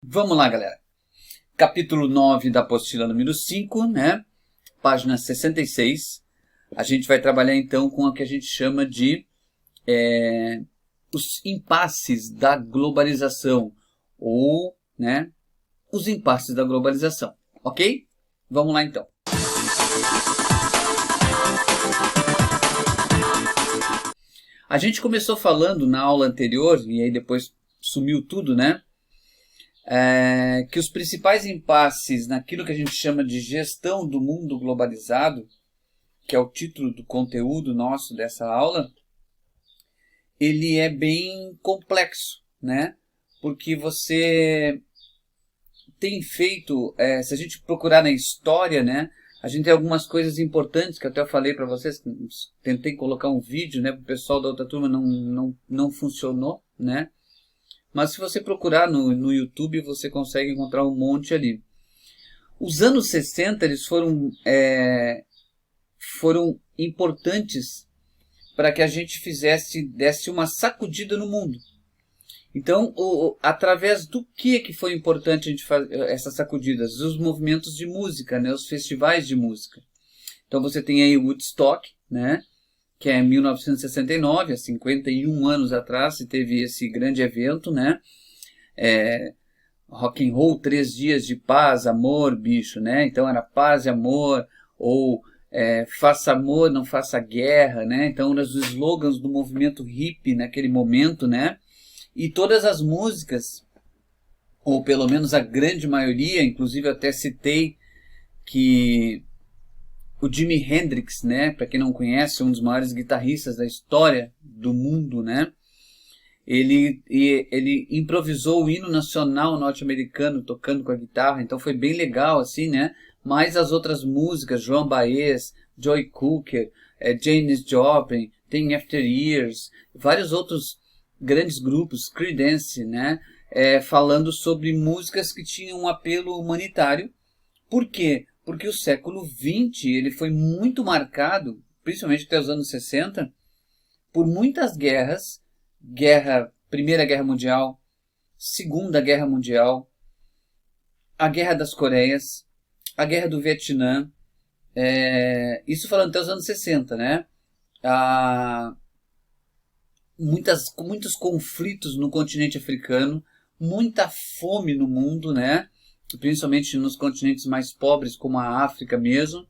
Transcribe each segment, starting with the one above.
Vamos lá, galera. Capítulo 9 da apostila número 5, né? Página 66. A gente vai trabalhar então com o que a gente chama de os impasses da globalização. Ou, né? Os impasses da globalização. Ok? Vamos lá então. A gente começou falando na aula anterior, e aí depois sumiu tudo, né? Que os principais impasses naquilo que a gente chama de gestão do mundo globalizado, que é o título do conteúdo nosso dessa aula, ele é bem complexo, né? Porque você tem feito, se a gente procurar na história, né? A gente tem algumas coisas importantes que até eu falei para vocês, tentei colocar um vídeo, né? Para o pessoal da outra turma não funcionou, né? Mas se você procurar no YouTube, você consegue encontrar um monte ali. Os anos 60 eles foram importantes para que a gente desse uma sacudida no mundo. Então, através do que foi importante a gente fazer essas sacudidas? Os movimentos de música, né? Os festivais de música. Então você tem aí o Woodstock, né? Que é em 1969, há 51 anos atrás, se teve esse grande evento, né? Rock and roll, 3 dias de paz, amor, bicho, né? Então era paz e amor, ou faça amor, não faça guerra, né? Então eram os slogans do movimento hippie naquele momento, né? E todas as músicas, ou pelo menos a grande maioria, inclusive eu até citei que o Jimi Hendrix, né, para quem não conhece, um dos maiores guitarristas da história do mundo, né, ele improvisou o hino nacional norte-americano tocando com a guitarra, então foi bem legal assim, né, mas as outras músicas, Joan Baez, Joe Cocker, Janis Joplin, tem After Years, vários outros grandes grupos, Creedence, né, falando sobre músicas que tinham um apelo humanitário. Por quê? Porque o século XX ele foi muito marcado, principalmente até os anos 60, por muitas guerras, Primeira Guerra Mundial, Segunda Guerra Mundial, a Guerra das Coreias, a Guerra do Vietnã, isso falando até os anos 60, né? Muitos conflitos no continente africano, muita fome no mundo, né? Principalmente nos continentes mais pobres, como a África mesmo.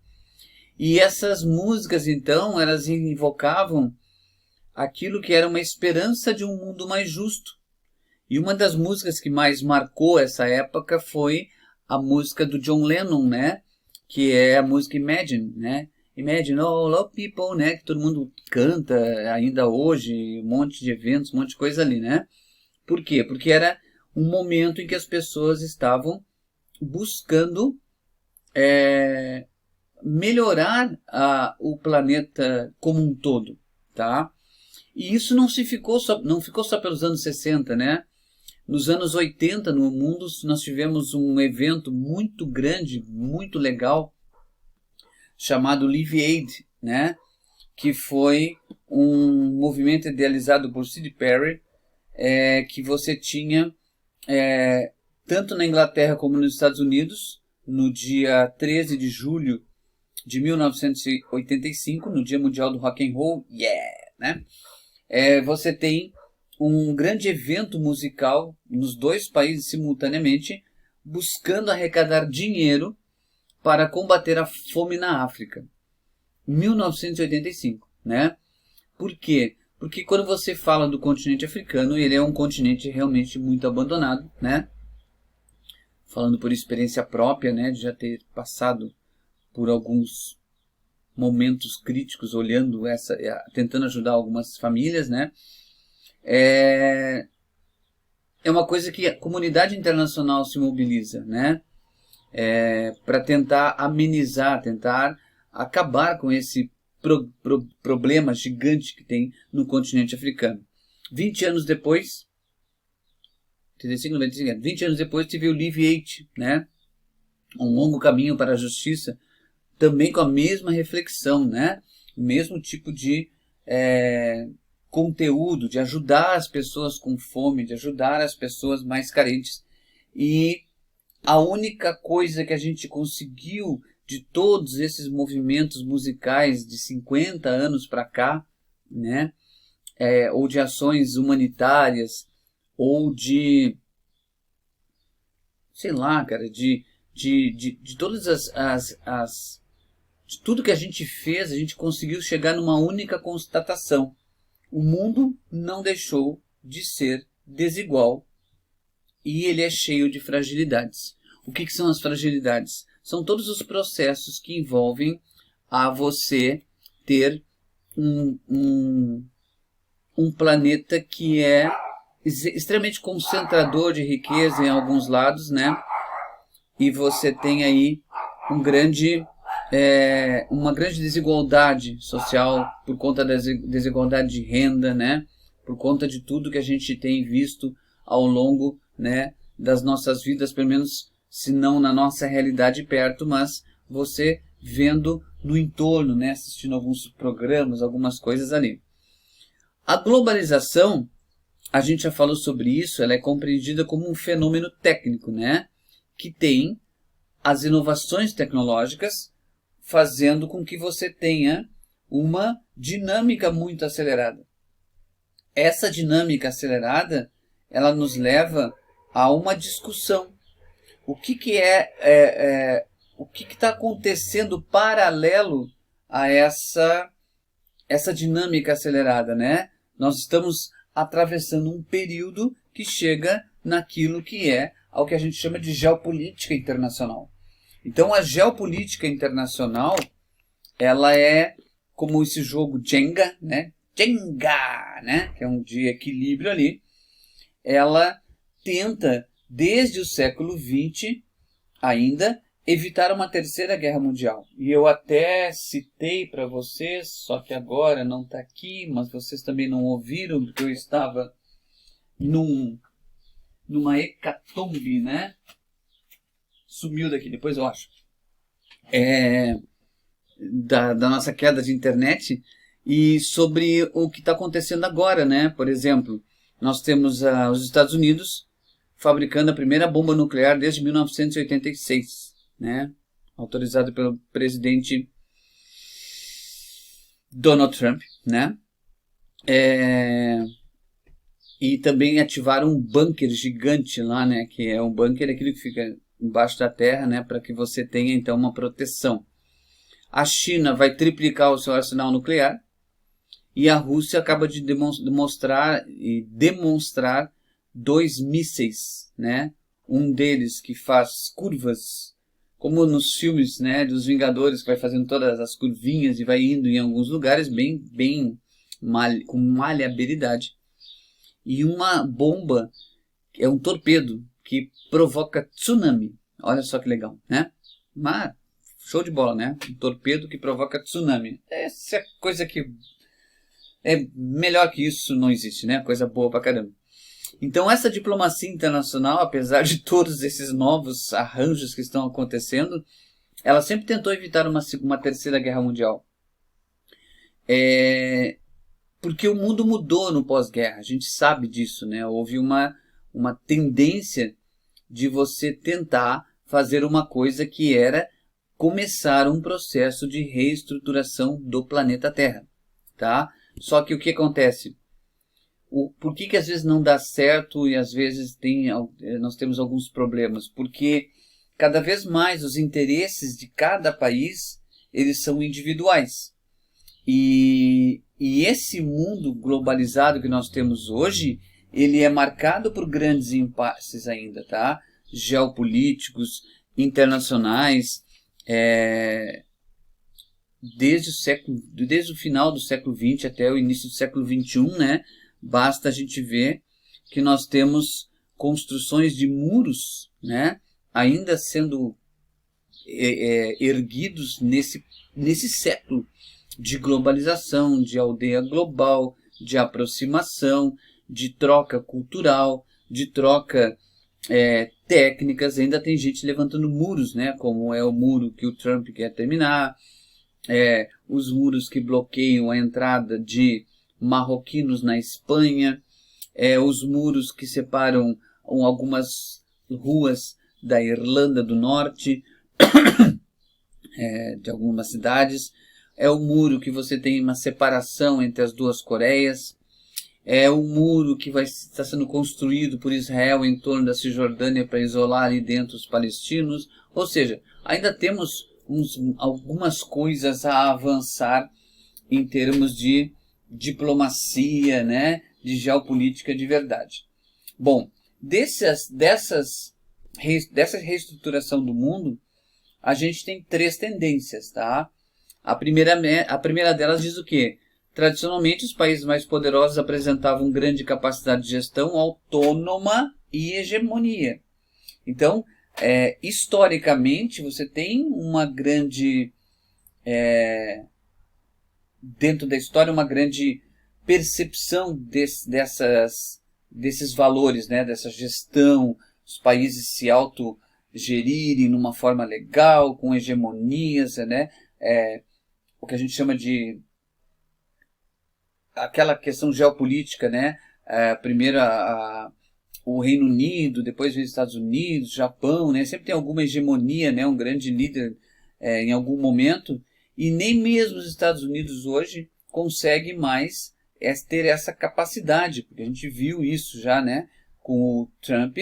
E essas músicas, então, elas invocavam aquilo que era uma esperança de um mundo mais justo. E uma das músicas que mais marcou essa época foi a música do John Lennon, né? Que é a música Imagine, né? Imagine all of people, né? Que todo mundo canta ainda hoje, um monte de eventos, um monte de coisa ali, né? Por quê? Porque era um momento em que as pessoas estavam buscando melhorar o planeta como um todo, tá? E isso não ficou só pelos anos 60, né? Nos anos 80 no mundo nós tivemos um evento muito grande, muito legal, chamado Live Aid, né? Que foi um movimento idealizado por Sid Perry, que você tinha tanto na Inglaterra como nos Estados Unidos, no dia 13 de julho de 1985, no Dia Mundial do Rock and Roll, né? Você tem um grande evento musical nos dois países simultaneamente, buscando arrecadar dinheiro para combater a fome na África. 1985, né? Por quê? Porque quando você fala do continente africano, ele é um continente realmente muito abandonado, né? Falando por experiência própria, né? De já ter passado por alguns momentos críticos, olhando tentando ajudar algumas famílias, né? É uma coisa que a comunidade internacional se mobiliza, né? Para tentar amenizar, tentar acabar com esse problema gigante que tem no continente africano. 20 anos depois, 20 anos depois teve o Live Aid, né? Um longo caminho para a justiça, também com a mesma reflexão, né? O mesmo tipo de conteúdo, de ajudar as pessoas com fome, de ajudar as pessoas mais carentes. E a única coisa que a gente conseguiu de todos esses movimentos musicais de 50 anos para cá, né, ou de ações humanitárias, ou de, sei lá, cara, de todas de tudo que a gente fez, a gente conseguiu chegar numa única constatação. O mundo não deixou de ser desigual e ele é cheio de fragilidades. O que são as fragilidades? São todos os processos que envolvem a você ter um planeta que é extremamente concentrador de riqueza em alguns lados, né? E você tem aí uma grande desigualdade social por conta da desigualdade de renda, né? Por conta de tudo que a gente tem visto ao longo, né, das nossas vidas, pelo menos se não na nossa realidade perto, mas você vendo no entorno, né, assistindo alguns programas, algumas coisas ali. A globalização, a gente já falou sobre isso, ela é compreendida como um fenômeno técnico, né, que tem as inovações tecnológicas fazendo com que você tenha uma dinâmica muito acelerada. Essa dinâmica acelerada, ela nos leva a uma discussão. O que está acontecendo paralelo a essa dinâmica acelerada, né? Nós estamos atravessando um período que chega naquilo que é ao que a gente chama de geopolítica internacional. Então a geopolítica internacional, ela é como esse jogo Jenga, né? Jenga, né? Que é um de equilíbrio ali. Ela tenta, desde o século XX, ainda, evitar uma terceira guerra mundial. E eu até citei para vocês, só que agora não está aqui, mas vocês também não ouviram, porque eu estava numa hecatombe, né? Sumiu daqui, depois eu acho. Da nossa queda de internet, e sobre o que está acontecendo agora, né? Por exemplo, nós temos os Estados Unidos fabricando a primeira bomba nuclear desde 1986, né? Autorizado pelo presidente Donald Trump, né? E também ativaram um bunker gigante lá, né? Que é um bunker, aquilo que fica embaixo da terra, né? Para que você tenha então uma proteção. A China vai triplicar o seu arsenal nuclear e a Rússia acaba de demonstrar 2 mísseis, né? Um deles que faz curvas, como nos filmes, né, dos Vingadores, que vai fazendo todas as curvinhas e vai indo em alguns lugares com maleabilidade. E uma bomba, é um torpedo, que provoca tsunami. Olha só que legal, né? Mas, show de bola, né? Um torpedo que provoca tsunami. Essa é coisa que... melhor que isso não existe, né? Coisa boa pra caramba. Então essa diplomacia internacional, apesar de todos esses novos arranjos que estão acontecendo, ela sempre tentou evitar uma terceira guerra mundial. Porque o mundo mudou no pós-guerra, a gente sabe disso, né? Houve uma tendência de você tentar fazer uma coisa que era começar um processo de reestruturação do planeta Terra, tá? Só que o que acontece? Por que às vezes não dá certo e às vezes nós temos alguns problemas? Porque cada vez mais os interesses de cada país, eles são individuais. E esse mundo globalizado que nós temos hoje, ele é marcado por grandes impasses ainda, tá? Geopolíticos, internacionais, desde o final do século XX até o início do século XXI, né? Basta a gente ver que nós temos construções de muros, né, ainda sendo erguidos nesse século de globalização, de aldeia global, de aproximação, de troca cultural, de troca técnicas. Ainda tem gente levantando muros, né, como é o muro que o Trump quer terminar, os muros que bloqueiam a entrada de marroquinos na Espanha, os muros que separam algumas ruas da Irlanda do Norte, de algumas cidades. É o muro que você tem uma separação entre as duas Coreias. É o muro que está sendo construído por Israel em torno da Cisjordânia para isolar ali dentro os palestinos. Ou seja, ainda temos algumas coisas a avançar em termos de diplomacia, né, de geopolítica de verdade. Bom, dessa reestruturação do mundo, a gente tem 3 tendências, tá? A primeira delas diz o quê? Tradicionalmente, os países mais poderosos apresentavam grande capacidade de gestão autônoma e hegemonia. Então, historicamente, você tem uma grande, dentro da história, uma grande percepção desses valores, né, dessa gestão, os países se autogerirem numa forma legal, com hegemonias, né, o que a gente chama de aquela questão geopolítica, né, primeiro o Reino Unido, depois os Estados Unidos, Japão, né, sempre tem alguma hegemonia, né, um grande líder em algum momento, e nem mesmo os Estados Unidos hoje consegue mais ter essa capacidade, porque a gente viu isso já, né, com o Trump,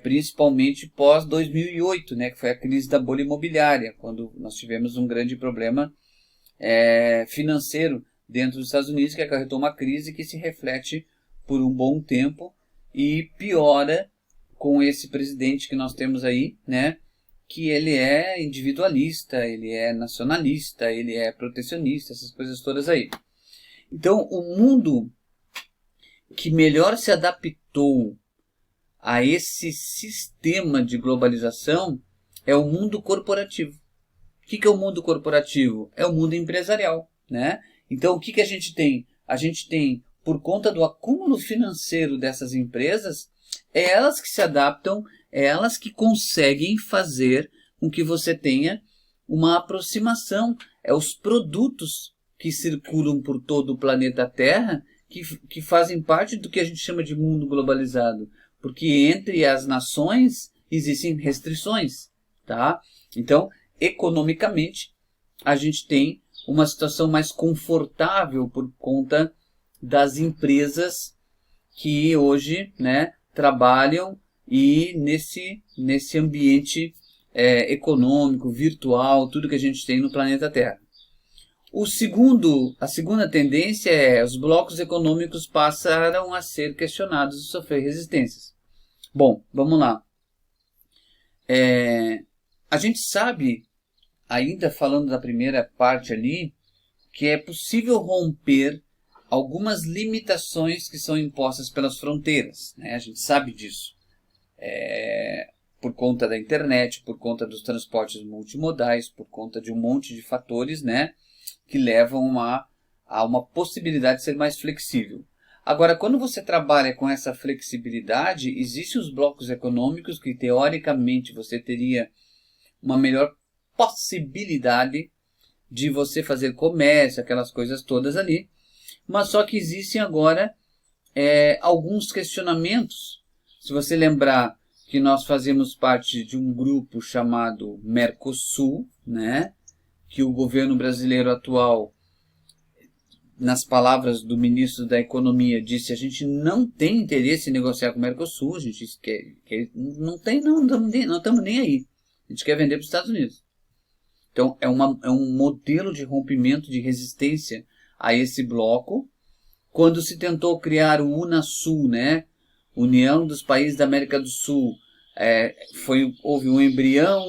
principalmente pós 2008, né, que foi a crise da bolha imobiliária, quando nós tivemos um grande problema financeiro dentro dos Estados Unidos, que acarretou uma crise que se reflete por um bom tempo e piora com esse presidente que nós temos aí, né, que ele é individualista, ele é nacionalista, ele é protecionista, essas coisas todas aí. Então, o mundo que melhor se adaptou a esse sistema de globalização é o mundo corporativo. O que é o mundo corporativo? É o mundo empresarial, né? Então, o que a gente tem? A gente tem, por conta do acúmulo financeiro dessas empresas, é elas que se adaptam, é elas que conseguem fazer com que você tenha uma aproximação. É os produtos que circulam por todo o planeta Terra que fazem parte do que a gente chama de mundo globalizado. Porque entre as nações existem restrições, tá? Então, economicamente, a gente tem uma situação mais confortável por conta das empresas que hoje, né, trabalham e nesse ambiente econômico, virtual, tudo que a gente tem no planeta Terra. A segunda tendência é os blocos econômicos passaram a ser questionados e sofrer resistências. Bom, vamos lá. A gente sabe, ainda falando da primeira parte ali, que é possível romper algumas limitações que são impostas pelas fronteiras, né? A gente sabe disso. Por conta da internet, por conta dos transportes multimodais, por conta de um monte de fatores, né, que levam a uma possibilidade de ser mais flexível. Agora, quando você trabalha com essa flexibilidade, existem os blocos econômicos que, teoricamente, você teria uma melhor possibilidade de você fazer comércio, aquelas coisas todas ali, mas só que existem agora alguns questionamentos. Se você lembrar que nós fazemos parte de um grupo chamado Mercosul, né, que o governo brasileiro atual, nas palavras do ministro da Economia, disse: a gente não tem interesse em negociar com o Mercosul, a gente não estamos nem aí, a gente quer vender para os Estados Unidos. Então, é um modelo de rompimento, de resistência a esse bloco. Quando se tentou criar o Unasul, né, União dos Países da América do Sul, houve um embrião,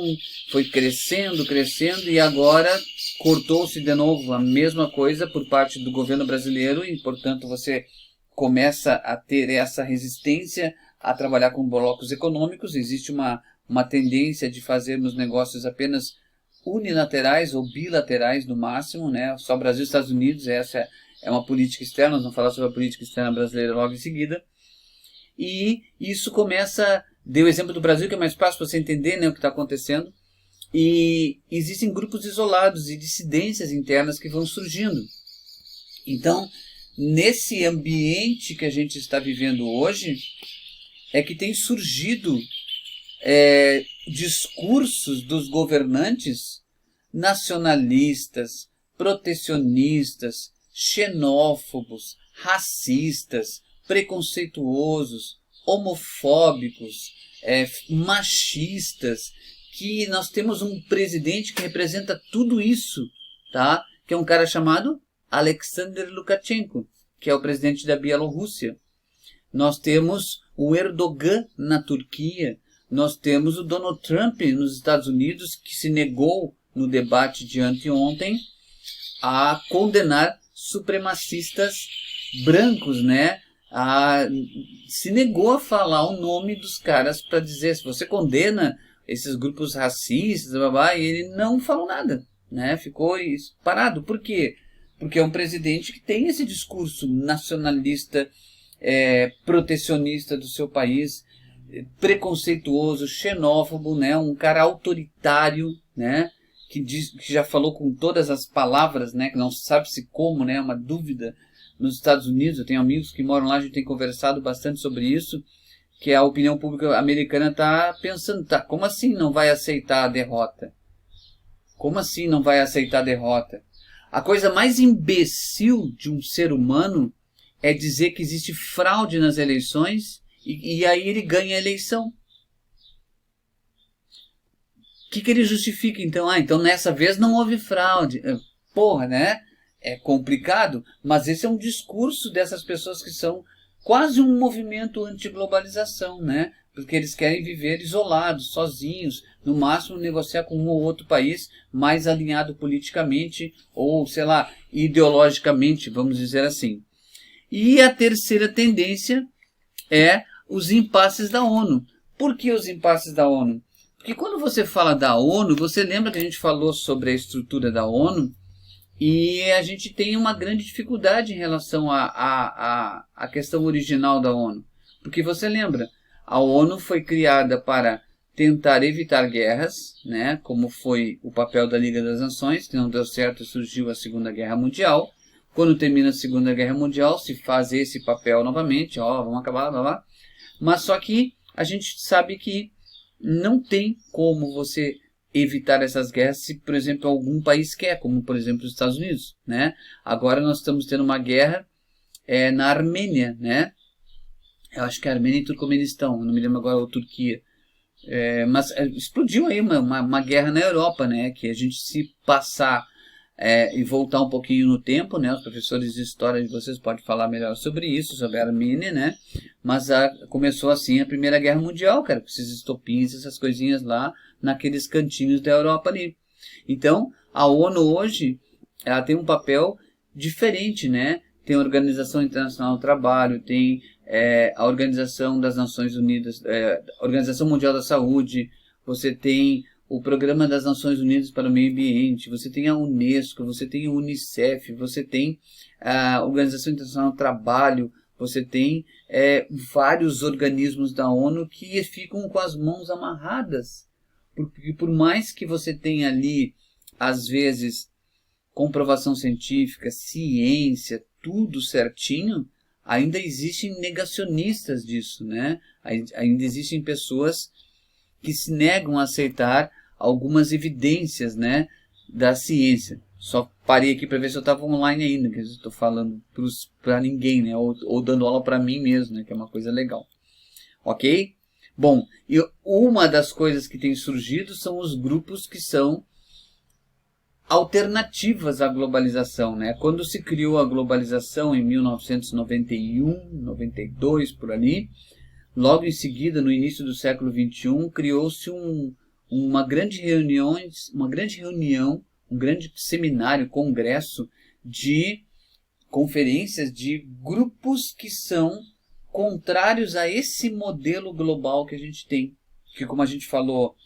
foi crescendo, e agora cortou-se de novo a mesma coisa por parte do governo brasileiro e, portanto, você começa a ter essa resistência a trabalhar com blocos econômicos. Existe uma tendência de fazermos negócios apenas unilaterais ou bilaterais no máximo, né? Só Brasil e Estados Unidos, essa é uma política externa, nós vamos falar sobre a política externa brasileira logo em seguida. E isso começa, dei o exemplo do Brasil, que é mais fácil para você entender, né, o que está acontecendo, e existem grupos isolados e dissidências internas que vão surgindo. Então, nesse ambiente que a gente está vivendo hoje, é que tem surgido discursos dos governantes nacionalistas, protecionistas, xenófobos, racistas, preconceituosos, homofóbicos, machistas, que nós temos um presidente que representa tudo isso, tá? Que é um cara chamado Alexander Lukashenko, que é o presidente da Bielorrússia. Nós temos o Erdogan na Turquia, nós temos o Donald Trump nos Estados Unidos, que se negou no debate de anteontem a condenar supremacistas brancos, né? Se negou a falar o nome dos caras para dizer se você condena esses grupos racistas, e ele não falou nada, né? Ficou parado. Por quê? Porque é um presidente que tem esse discurso nacionalista, protecionista do seu país, preconceituoso, xenófobo, né? Um cara autoritário, né? Que já falou com todas as palavras, né? Que não sabe-se como, né? Uma dúvida nos Estados Unidos. Eu tenho amigos que moram lá, a gente tem conversado bastante sobre isso, que a opinião pública americana está pensando, como assim não vai aceitar a derrota? Como assim não vai aceitar a derrota? A coisa mais imbecil de um ser humano é dizer que existe fraude nas eleições e aí ele ganha a eleição. O que ele justifica então? Então nessa vez não houve fraude. Porra, né? É complicado, mas esse é um discurso dessas pessoas que são quase um movimento anti-globalização, né? Porque eles querem viver isolados, sozinhos, no máximo negociar com um ou outro país mais alinhado politicamente ou, sei lá, ideologicamente, vamos dizer assim. E a terceira tendência é os impasses da ONU. Por que os impasses da ONU? Porque quando você fala da ONU, você lembra que a gente falou sobre a estrutura da ONU e a gente tem uma grande dificuldade em relação à questão original da ONU. Porque você lembra, a ONU foi criada para tentar evitar guerras, né, como foi o papel da Liga das Nações, que não deu certo e surgiu a Segunda Guerra Mundial. Quando termina a Segunda Guerra Mundial, se faz esse papel novamente, vamos acabar, blá, blá. Mas só que a gente sabe que não tem como você evitar essas guerras se, por exemplo, algum país quer, como, por exemplo, os Estados Unidos, né? Agora nós estamos tendo uma guerra na Armênia, né? Eu acho que é Armênia e Turcomenistão, não me lembro agora, ou Turquia. Mas explodiu aí uma guerra na Europa, né? Que a gente, se passar e voltar um pouquinho no tempo, né? Os professores de história de vocês podem falar melhor sobre isso, sobre a Armênia, né? Mas começou assim a Primeira Guerra Mundial, cara, com esses estopins, essas coisinhas lá, naqueles cantinhos da Europa ali. Então, a ONU hoje, ela tem um papel diferente, né? Tem a Organização Internacional do Trabalho, tem a Organização das Nações Unidas, a Organização Mundial da Saúde, você tem o Programa das Nações Unidas para o Meio Ambiente, você tem a Unesco, você tem o Unicef, você tem a Organização Internacional do Trabalho, você tem vários organismos da ONU que ficam com as mãos amarradas. Porque por mais que você tenha ali, às vezes, comprovação científica, ciência, tudo certinho, ainda existem negacionistas disso, né? Ainda existem pessoas que se negam a aceitar algumas evidências, né, da ciência. Só parei aqui para ver se eu estava online ainda, que eu estou falando para ninguém, né, ou dando aula para mim mesmo, né, que é uma coisa legal. Ok? Bom, e uma das coisas que tem surgido são os grupos que são alternativas à globalização, né? Quando se criou a globalização em 1991, 92, por ali, logo em seguida, no início do século XXI, criou-se uma grande reunião, um grande seminário, congresso de conferências de grupos que são contrários a esse modelo global que a gente tem. Que, como a gente falou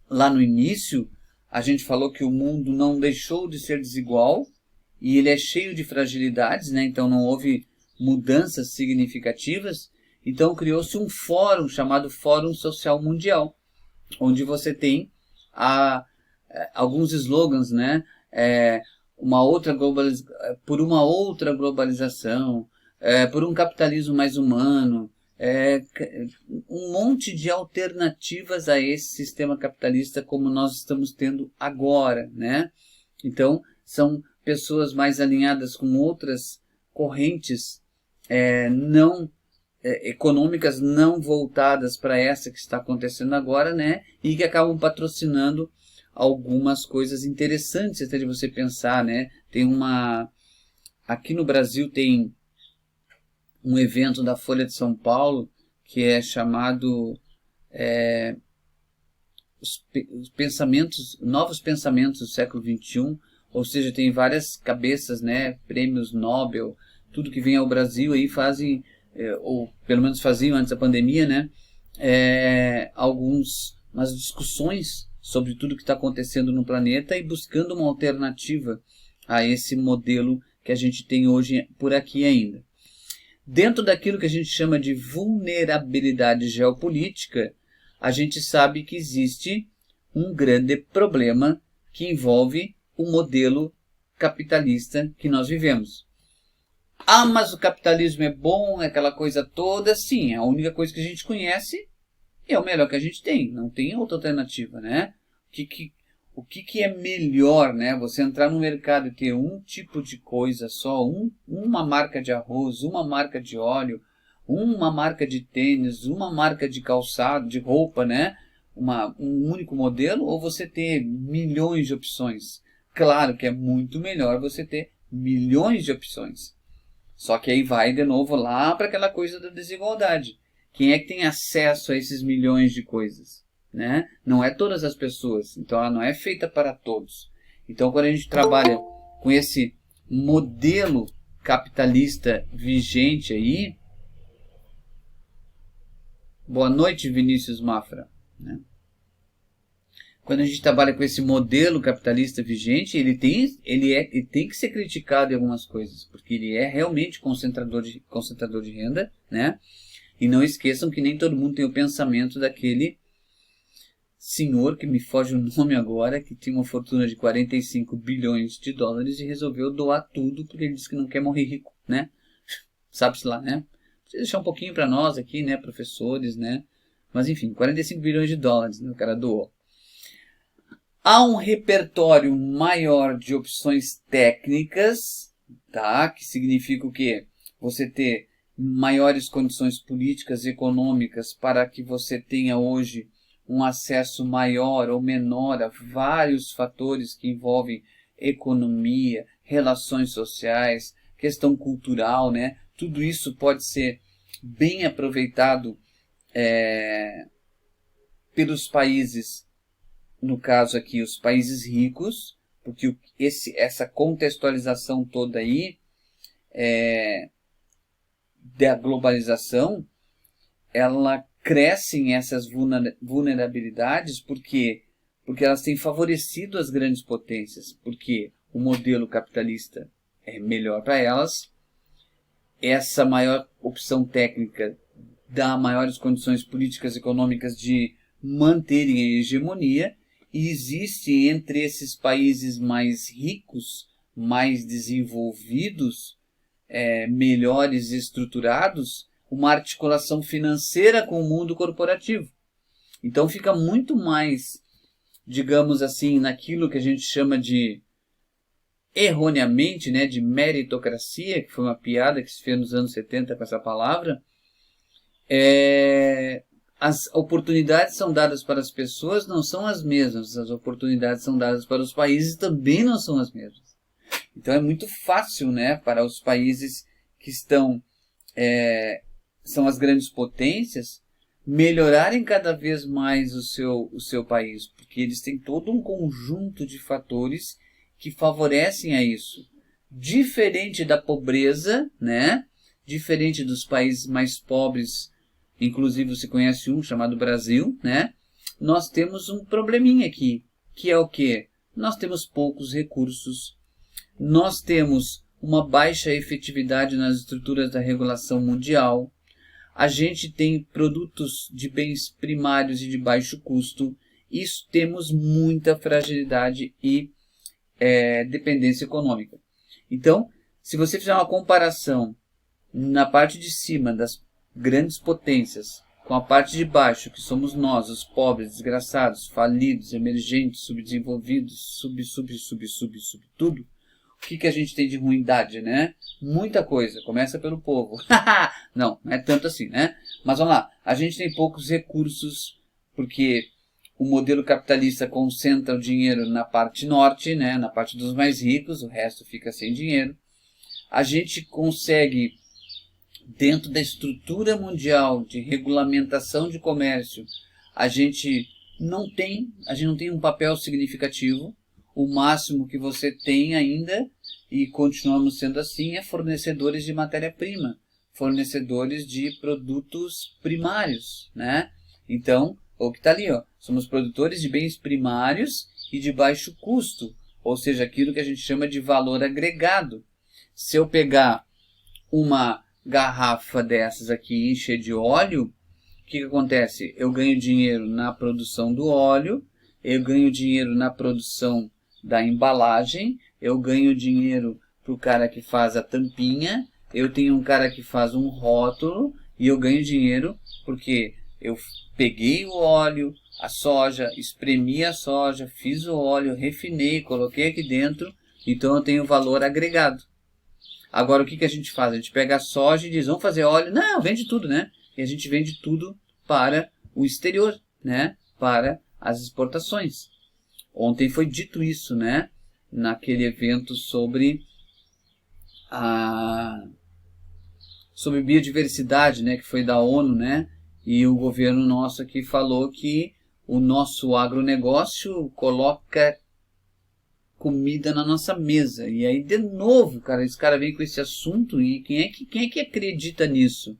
lá no início, a gente falou que o mundo não deixou de ser desigual e ele é cheio de fragilidades, né? Então não houve mudanças significativas. Então criou-se um fórum chamado Fórum Social Mundial, onde você tem alguns slogans, né? Por uma outra globalização, por um capitalismo mais humano, um monte de alternativas a esse sistema capitalista como nós estamos tendo agora, né? Então, são pessoas mais alinhadas com outras correntes não econômicas não voltadas para essa que está acontecendo agora, né? E que acabam patrocinando algumas coisas interessantes até de você pensar, né? Aqui no Brasil tem um evento da Folha de São Paulo que é chamado os pensamentos, novos pensamentos do século XXI, ou seja, tem várias cabeças, né? Prêmios Nobel, tudo que vem ao Brasil aí fazem, ou pelo menos faziam antes da pandemia, né? Umas discussões sobre tudo que está acontecendo no planeta e buscando uma alternativa a esse modelo que a gente tem hoje por aqui ainda. Dentro daquilo que a gente chama de vulnerabilidade geopolítica, a gente sabe que existe um grande problema que envolve o modelo capitalista que nós vivemos. Ah, mas o capitalismo é bom, é aquela coisa toda. Sim, a única coisa que a gente conhece é o melhor que a gente tem. Não tem outra alternativa, né? O que é melhor, né? Você entrar no mercado e ter um tipo de coisa só, uma marca de arroz, uma marca de óleo, uma marca de tênis, uma marca de calçado, de roupa, né? Um único modelo, ou você ter milhões de opções? Claro que é muito melhor você ter milhões de opções. Só que aí vai de novo lá para aquela coisa da desigualdade. Quem é que tem acesso a esses milhões de coisas? Né? Não é todas as pessoas, então ela não é feita para todos. Então quando a gente trabalha com esse modelo capitalista vigente aí, boa noite Vinícius Mafra, né? Quando a gente trabalha com esse modelo capitalista vigente, ele tem que ser criticado em algumas coisas, porque ele é realmente concentrador de renda, né? E não esqueçam que nem todo mundo tem o pensamento daquele senhor, que me foge o nome agora, que tinha uma fortuna de 45 bilhões de dólares e resolveu doar tudo porque ele disse que não quer morrer rico, né? Sabe-se lá, né? Precisa deixar um pouquinho para nós aqui, né, professores, né? Mas enfim, 45 bilhões de dólares, né, o cara doou. Há um repertório maior de opções técnicas, tá? Que significa o quê? Você ter maiores condições políticas e econômicas para que você tenha hoje um acesso maior ou menor a vários fatores que envolvem economia, relações sociais, questão cultural, né? Tudo isso pode ser bem aproveitado pelos países, no caso aqui, os países ricos, porque essa contextualização toda aí da globalização, ela crescem essas vulnerabilidades porque elas têm favorecido as grandes potências, porque o modelo capitalista é melhor para elas, essa maior opção técnica dá maiores condições políticas e econômicas de manterem a hegemonia, e existe entre esses países mais ricos, mais desenvolvidos, melhores estruturados, uma articulação financeira com o mundo corporativo. Então fica muito mais, digamos assim, naquilo que a gente chama de, erroneamente, né, de meritocracia, que foi uma piada que se fez nos anos 70 com essa palavra. As oportunidades são dadas para as pessoas, não são as mesmas. As oportunidades são dadas para os países, também não são as mesmas. Então é muito fácil, né, para os países que estão são as grandes potências, melhorarem cada vez mais o seu país, porque eles têm todo um conjunto de fatores que favorecem a isso. Diferente da pobreza, né? Diferente dos países mais pobres, inclusive você conhece um chamado Brasil, né? Nós temos um probleminha aqui, que é o quê? Nós temos poucos recursos, nós temos uma baixa efetividade nas estruturas da regulação mundial, a gente tem produtos de bens primários e de baixo custo, e temos muita fragilidade e dependência econômica. Então, se você fizer uma comparação na parte de cima das grandes potências, com a parte de baixo, que somos nós, os pobres, desgraçados, falidos, emergentes, subdesenvolvidos, tudo, o que a gente tem de ruindade, né? Muita coisa, começa pelo povo. Não é tanto assim, né? Mas vamos lá, a gente tem poucos recursos, porque o modelo capitalista concentra o dinheiro na parte norte, né? Na parte dos mais ricos, o resto fica sem dinheiro. A gente consegue, dentro da estrutura mundial de regulamentação de comércio, a gente não tem um papel significativo. O máximo que você tem ainda, e continuamos sendo assim, é fornecedores de matéria-prima, fornecedores de produtos primários, né? Então, o que está ali, ó, somos produtores de bens primários e de baixo custo, ou seja, aquilo que a gente chama de valor agregado. Se eu pegar uma garrafa dessas aqui e encher de óleo, o que acontece? Eu ganho dinheiro na produção do óleo, eu ganho dinheiro na produção da embalagem, eu ganho dinheiro para o cara que faz a tampinha, eu tenho um cara que faz um rótulo e eu ganho dinheiro porque eu peguei o óleo, a soja, espremi a soja, fiz o óleo, refinei, coloquei aqui dentro, então eu tenho valor agregado. Agora o que a gente faz? A gente pega a soja e diz, vamos fazer óleo? Não, vende tudo, né? E a gente vende tudo para o exterior, né? Para as exportações. Ontem foi dito isso, né? Naquele evento sobre biodiversidade, né? Que foi da ONU, né? E o governo nosso aqui falou que o nosso agronegócio coloca comida na nossa mesa. E aí, de novo, cara, esse cara vem com esse assunto e quem é que acredita nisso?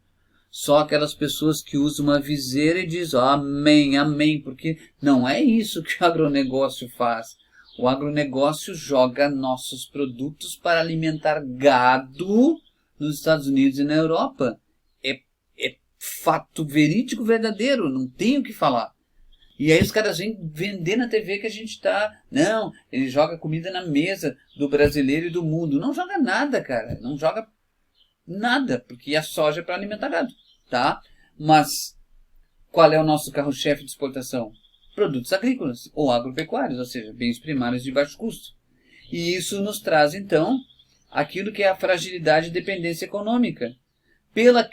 Só aquelas pessoas que usam uma viseira e dizem, oh, amém, amém, porque não é isso que o agronegócio faz. O agronegócio joga nossos produtos para alimentar gado nos Estados Unidos e na Europa. É fato verídico verdadeiro, não tem o que falar. E aí os caras vêm vender na TV que a gente tá... Não, ele joga comida na mesa do brasileiro e do mundo. Não joga nada, cara. Não joga nada, porque a soja é para alimentar gado, tá? Mas qual é o nosso carro-chefe de exportação? Produtos agrícolas ou agropecuários, ou seja, bens primários de baixo custo. E isso nos traz, então, aquilo que é a fragilidade e dependência econômica.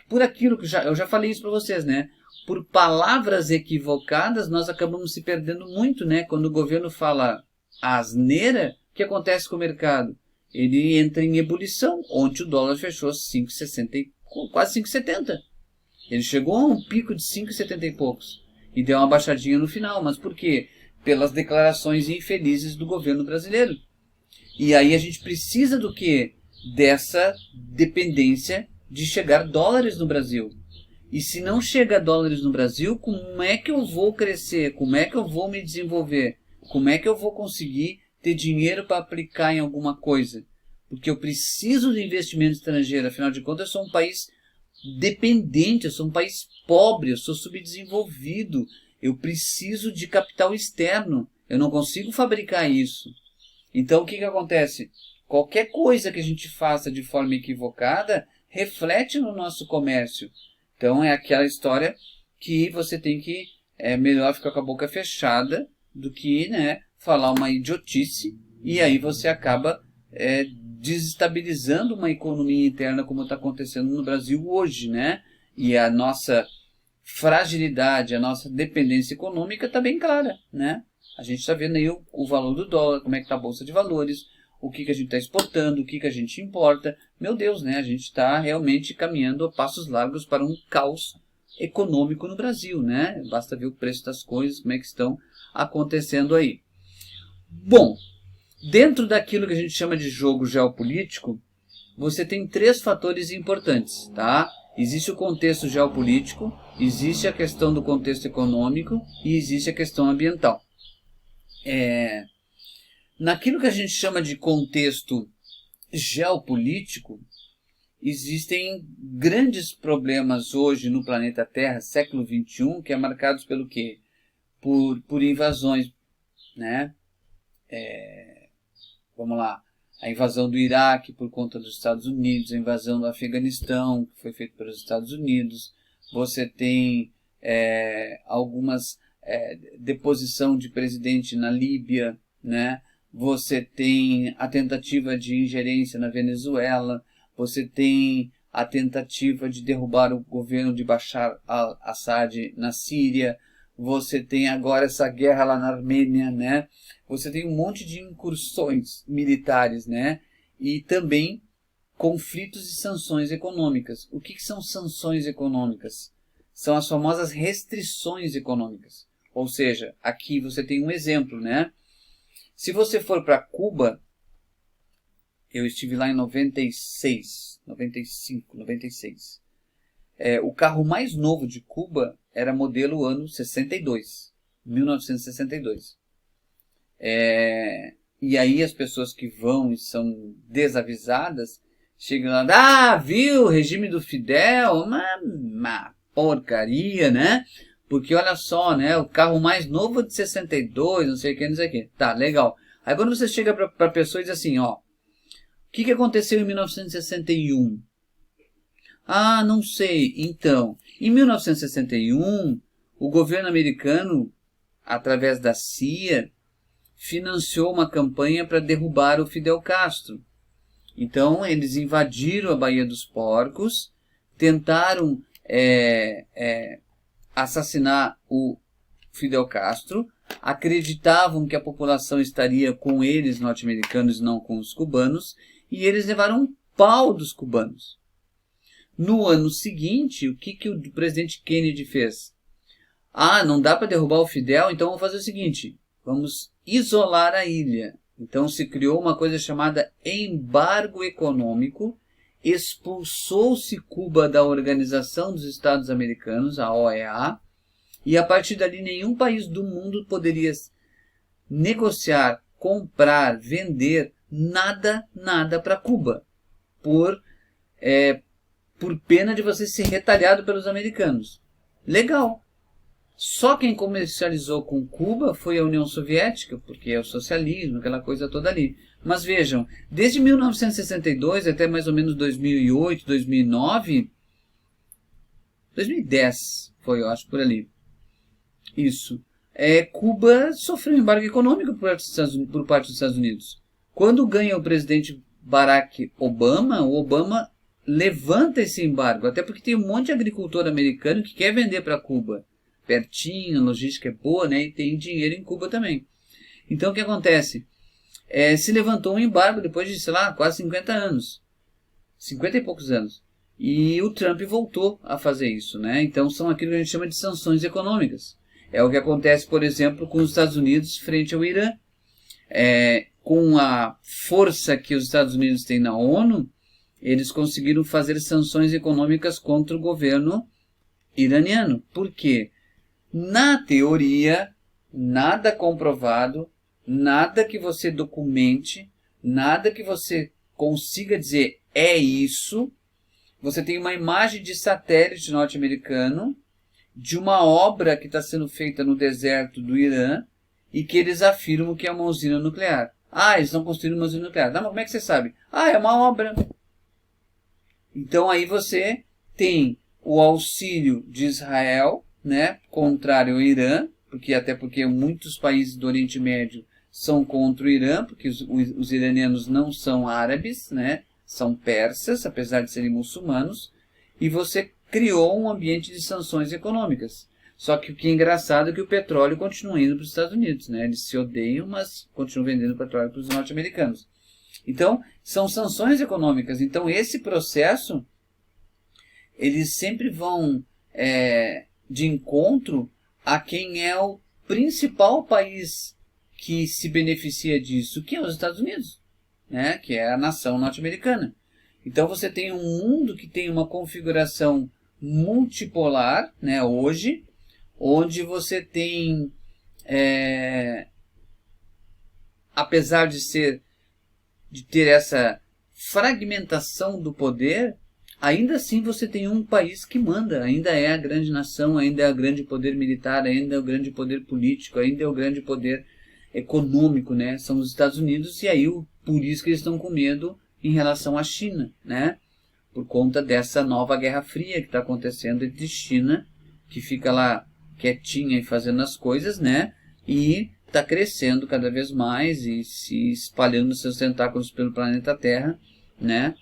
Por aquilo que eu já falei isso para vocês, né? Por palavras equivocadas, nós acabamos se perdendo muito, né? Quando o governo fala asneira, o que acontece com o mercado? Ele entra em ebulição. Ontem o dólar fechou 5,60, quase 5,70. Ele chegou a um pico de 5,70 e poucos. E deu uma baixadinha no final. Mas por quê? Pelas declarações infelizes do governo brasileiro. E aí a gente precisa do quê? Dessa dependência de chegar dólares no Brasil. E se não chega dólares no Brasil, como é que eu vou crescer? Como é que eu vou me desenvolver? Como é que eu vou conseguir ter dinheiro para aplicar em alguma coisa? Porque eu preciso de investimento estrangeiro. Afinal de contas, eu sou um país dependente, eu sou um país pobre, eu sou subdesenvolvido. Eu preciso de capital externo. Eu não consigo fabricar isso. Então, o que acontece? Qualquer coisa que a gente faça de forma equivocada reflete no nosso comércio. Então é aquela história que você tem que, melhor ficar com a boca fechada do que, né, falar uma idiotice, e aí você acaba desestabilizando uma economia interna como está acontecendo no Brasil hoje, né? E a nossa fragilidade, a nossa dependência econômica está bem clara, né? A gente está vendo aí o valor do dólar, como é que está a bolsa de valores, o que a gente está exportando, o que a gente importa. Meu Deus, né? A gente está realmente caminhando a passos largos para um caos econômico no Brasil, né? Basta ver o preço das coisas, como é que estão acontecendo aí. Bom, dentro daquilo que a gente chama de jogo geopolítico, você tem 3 fatores importantes, tá? Existe o contexto geopolítico, existe a questão do contexto econômico e existe a questão ambiental. Naquilo que a gente chama de contexto geopolítico, existem grandes problemas hoje no planeta Terra, século XXI, que é marcados pelo quê? Por invasões, né? Vamos lá, a invasão do Iraque por conta dos Estados Unidos, a invasão do Afeganistão, que foi feita pelos Estados Unidos, você tem algumas deposição de presidente na Líbia, né? Você tem a tentativa de ingerência na Venezuela, você tem a tentativa de derrubar o governo de Bashar al-Assad na Síria, você tem agora essa guerra lá na Armênia, né? Você tem um monte de incursões militares, né? E também conflitos e sanções econômicas. O que são sanções econômicas? São as famosas restrições econômicas. Ou seja, aqui você tem um exemplo, né? Se você for para Cuba, eu estive lá em 96, 95, 96. O carro mais novo de Cuba era modelo ano 62, 1962. E aí as pessoas que vão e são desavisadas, chegam lá, viu, o regime do Fidel, uma porcaria, né? Porque olha só, né, o carro mais novo é de 62, não sei o que, não sei o que. Tá, legal. Aí quando você chega para a pessoa e diz assim, ó, o que aconteceu em 1961? Ah, não sei. Então, em 1961, o governo americano, através da CIA, financiou uma campanha para derrubar o Fidel Castro. Então, eles invadiram a Baía dos Porcos, tentaram assassinar o Fidel Castro, acreditavam que a população estaria com eles, norte-americanos, não com os cubanos, e eles levaram um pau dos cubanos. No ano seguinte, o que o presidente Kennedy fez? Ah, não dá para derrubar o Fidel, então vamos fazer o seguinte, vamos isolar a ilha. Então se criou uma coisa chamada embargo econômico, expulsou-se Cuba da Organização dos Estados Americanos, a OEA, e a partir dali nenhum país do mundo poderia negociar, comprar, vender nada para Cuba, por pena de você ser retalhado pelos americanos. Legal. Só quem comercializou com Cuba foi a União Soviética, porque é o socialismo, aquela coisa toda ali. Mas vejam, desde 1962 até mais ou menos 2008, 2009, 2010 foi, eu acho, por ali. Isso. Cuba sofreu um embargo econômico por parte dos Estados Unidos. Quando ganha o presidente Barack Obama, o Obama levanta esse embargo, até porque tem um monte de agricultor americano que quer vender para Cuba. Pertinho, a logística é boa, né? E tem dinheiro em Cuba também. Então o que acontece? Se levantou um embargo depois de, sei lá, quase 50 anos. 50 e poucos anos. E o Trump voltou a fazer isso, né? Então são aquilo que a gente chama de sanções econômicas. É o que acontece, por exemplo, com os Estados Unidos frente ao Irã. Com a força que os Estados Unidos têm na ONU, eles conseguiram fazer sanções econômicas contra o governo iraniano. Por quê? Na teoria, nada comprovado, nada que você documente, nada que você consiga dizer é isso. Você tem uma imagem de satélite norte-americano de uma obra que está sendo feita no deserto do Irã e que eles afirmam que é uma usina nuclear. Ah, eles estão construindo uma usina nuclear. Não, mas como é que você sabe? Ah, é uma obra. Então aí você tem o auxílio de Israel, né, contrário ao Irã, até porque muitos países do Oriente Médio são contra o Irã, porque os iranianos não são árabes, né, são persas, apesar de serem muçulmanos, e você criou um ambiente de sanções econômicas. Só que o que é engraçado é que o petróleo continua indo para os Estados Unidos, né, eles se odeiam, mas continuam vendendo petróleo para os norte-americanos. Então, são sanções econômicas. Então, esse processo, eles sempre vão de encontro a quem é o principal país que se beneficia disso, que é os Estados Unidos, né? Que é a nação norte-americana. Então você tem um mundo que tem uma configuração multipolar, né, hoje, onde você tem, apesar de ter essa fragmentação do poder, ainda assim você tem um país que manda, ainda é a grande nação, ainda é o grande poder militar, ainda é o grande poder político, ainda é o grande poder econômico, né? São os Estados Unidos, e aí por isso que eles estão com medo em relação à China, né? por conta dessa nova Guerra Fria que está acontecendo entre China, que fica lá quietinha e fazendo as coisas, né? E está crescendo cada vez mais e se espalhando seus tentáculos pelo planeta Terra, né?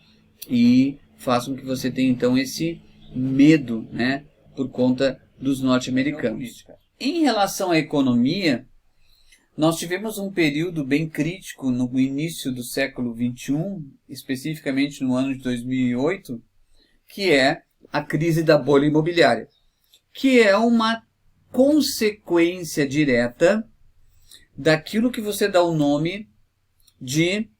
E faz com que você tenha então esse medo, né? Por conta dos norte-americanos. Em relação à economia, nós tivemos um período bem crítico no início do século XXI, especificamente no ano de 2008, que é a crise da bolha imobiliária, que é uma consequência direta daquilo que você dá o nome de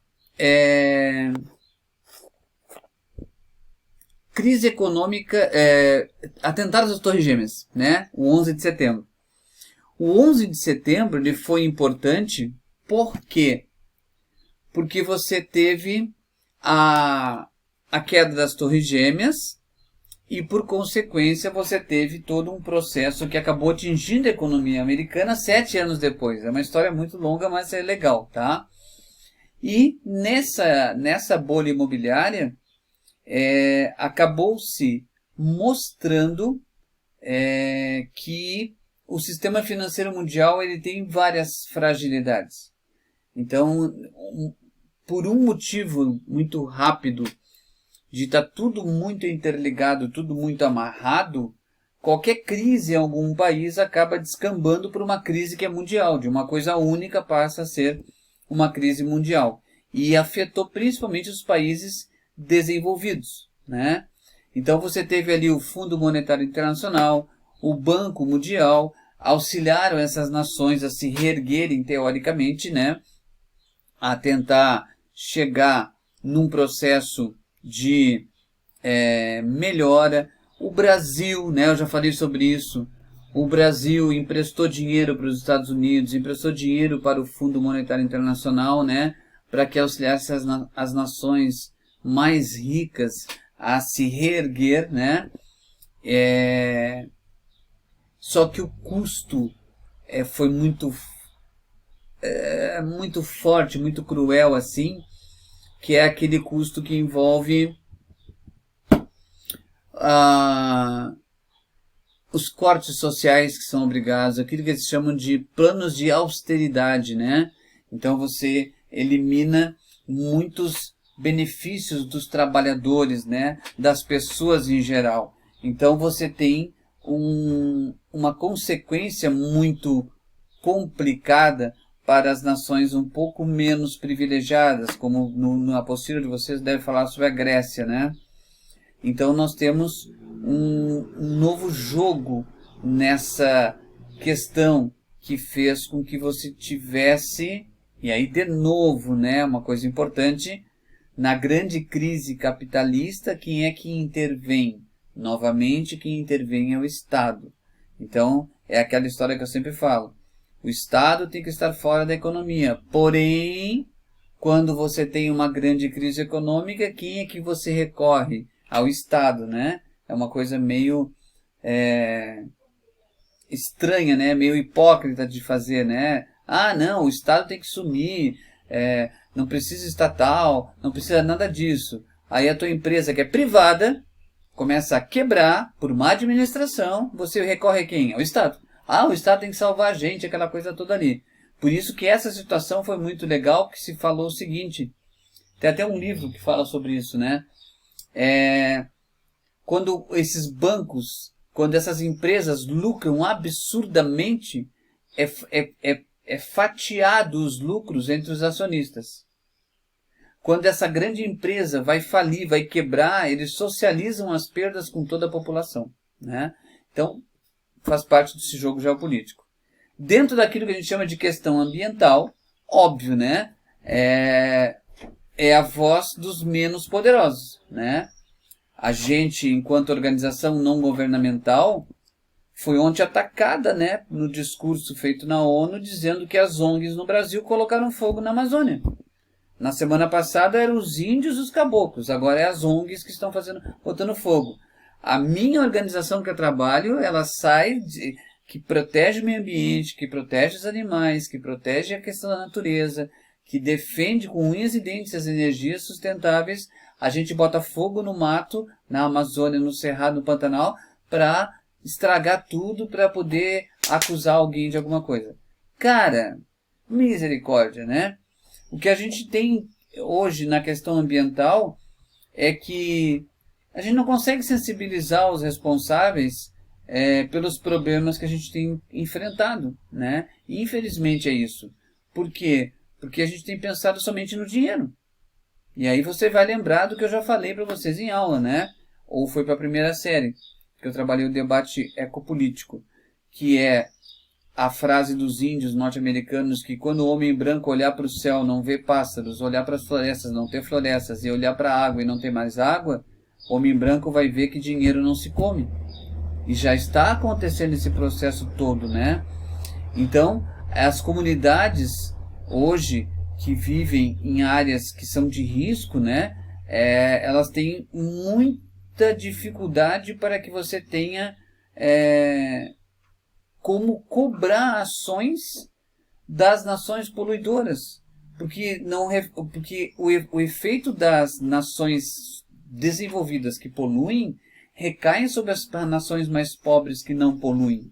crise econômica, atentados às Torres Gêmeas, né? O 11 de setembro. O 11 de setembro ele foi importante por quê? Porque você teve a queda das Torres Gêmeas e, por consequência, você teve todo um processo que acabou atingindo a economia americana 7 anos depois. É uma história muito longa, mas é legal, tá? E nessa bolha imobiliária, acabou-se mostrando que o sistema financeiro mundial ele tem várias fragilidades. Então, por um motivo muito rápido de estar tudo muito interligado, tudo muito amarrado, qualquer crise em algum país acaba descambando para uma crise que é mundial. De uma coisa única passa a ser uma crise mundial. E afetou principalmente os países desenvolvidos, né? Então você teve ali o Fundo Monetário Internacional, o Banco Mundial, auxiliaram essas nações a se reerguerem teoricamente, né? A tentar chegar num processo de melhora. O Brasil, né? Eu já falei sobre isso. O Brasil emprestou dinheiro para os Estados Unidos, emprestou dinheiro para o Fundo Monetário Internacional, né? Para que auxiliasse as nações mais ricas a se reerguer, né? Só que o custo foi muito forte, muito cruel assim, que é aquele custo que envolve os cortes sociais que são obrigados, aquilo que eles chamam de planos de austeridade, né? Então você elimina muitos benefícios dos trabalhadores, né? Das pessoas em geral. Então você tem uma consequência muito complicada para as nações um pouco menos privilegiadas, como na apostila de vocês deve falar sobre a Grécia, né? Então nós temos um novo jogo nessa questão que fez com que você tivesse, e aí de novo, né, uma coisa importante, na grande crise capitalista, quem é que intervém? Novamente, quem intervém é o Estado. Então, é aquela história que eu sempre falo. O Estado tem que estar fora da economia. Porém, quando você tem uma grande crise econômica, quem é que você recorre? Ao Estado, né? É uma coisa meio estranha, né? Meio hipócrita de fazer, né? Ah, não, o Estado tem que sumir, não precisa estatal, não precisa nada disso. Aí a tua empresa que é privada começa a quebrar por má administração, você recorre a quem? Ao Estado. Ah, o Estado tem que salvar a gente, aquela coisa toda ali. Por isso que essa situação foi muito legal, que se falou o seguinte, tem até um livro que fala sobre isso, né? Quando esses bancos, quando essas empresas lucram absurdamente, é fatiado os lucros entre os acionistas. Quando essa grande empresa vai falir, vai quebrar, eles socializam as perdas com toda a população, né? Então, faz parte desse jogo geopolítico. Dentro daquilo que a gente chama de questão ambiental, óbvio, né? É a voz dos menos poderosos, né? A gente, enquanto organização não governamental, foi ontem atacada, né, no discurso feito na ONU, dizendo que as ONGs no Brasil colocaram fogo na Amazônia. Na semana passada eram os índios e os caboclos, agora é as ONGs que estão botando fogo. A minha organização que eu trabalho, ela que protege o meio ambiente, que protege os animais, que protege a questão da natureza, que defende com unhas e dentes as energias sustentáveis, a gente bota fogo no mato, na Amazônia, no Cerrado, no Pantanal, para estragar tudo, para poder acusar alguém de alguma coisa. Cara, misericórdia, né? O que a gente tem hoje na questão ambiental é que a gente não consegue sensibilizar os responsáveis pelos problemas que a gente tem enfrentado, né? E infelizmente é isso. Por quê? Porque a gente tem pensado somente no dinheiro. E aí você vai lembrar do que eu já falei para vocês em aula, né? Ou foi para a primeira série, que eu trabalhei o debate ecopolítico, que é a frase dos índios norte-americanos que quando o homem branco olhar para o céu não vê pássaros, olhar para as florestas não ter florestas e olhar para a água e não ter mais água, o homem branco vai ver que dinheiro não se come. E já está acontecendo esse processo todo, né? Então, as comunidades hoje que vivem em áreas que são de risco, né? Elas têm muita dificuldade para que você tenha como cobrar ações das nações poluidoras. Porque o efeito das nações desenvolvidas que poluem recaem sobre as nações mais pobres que não poluem.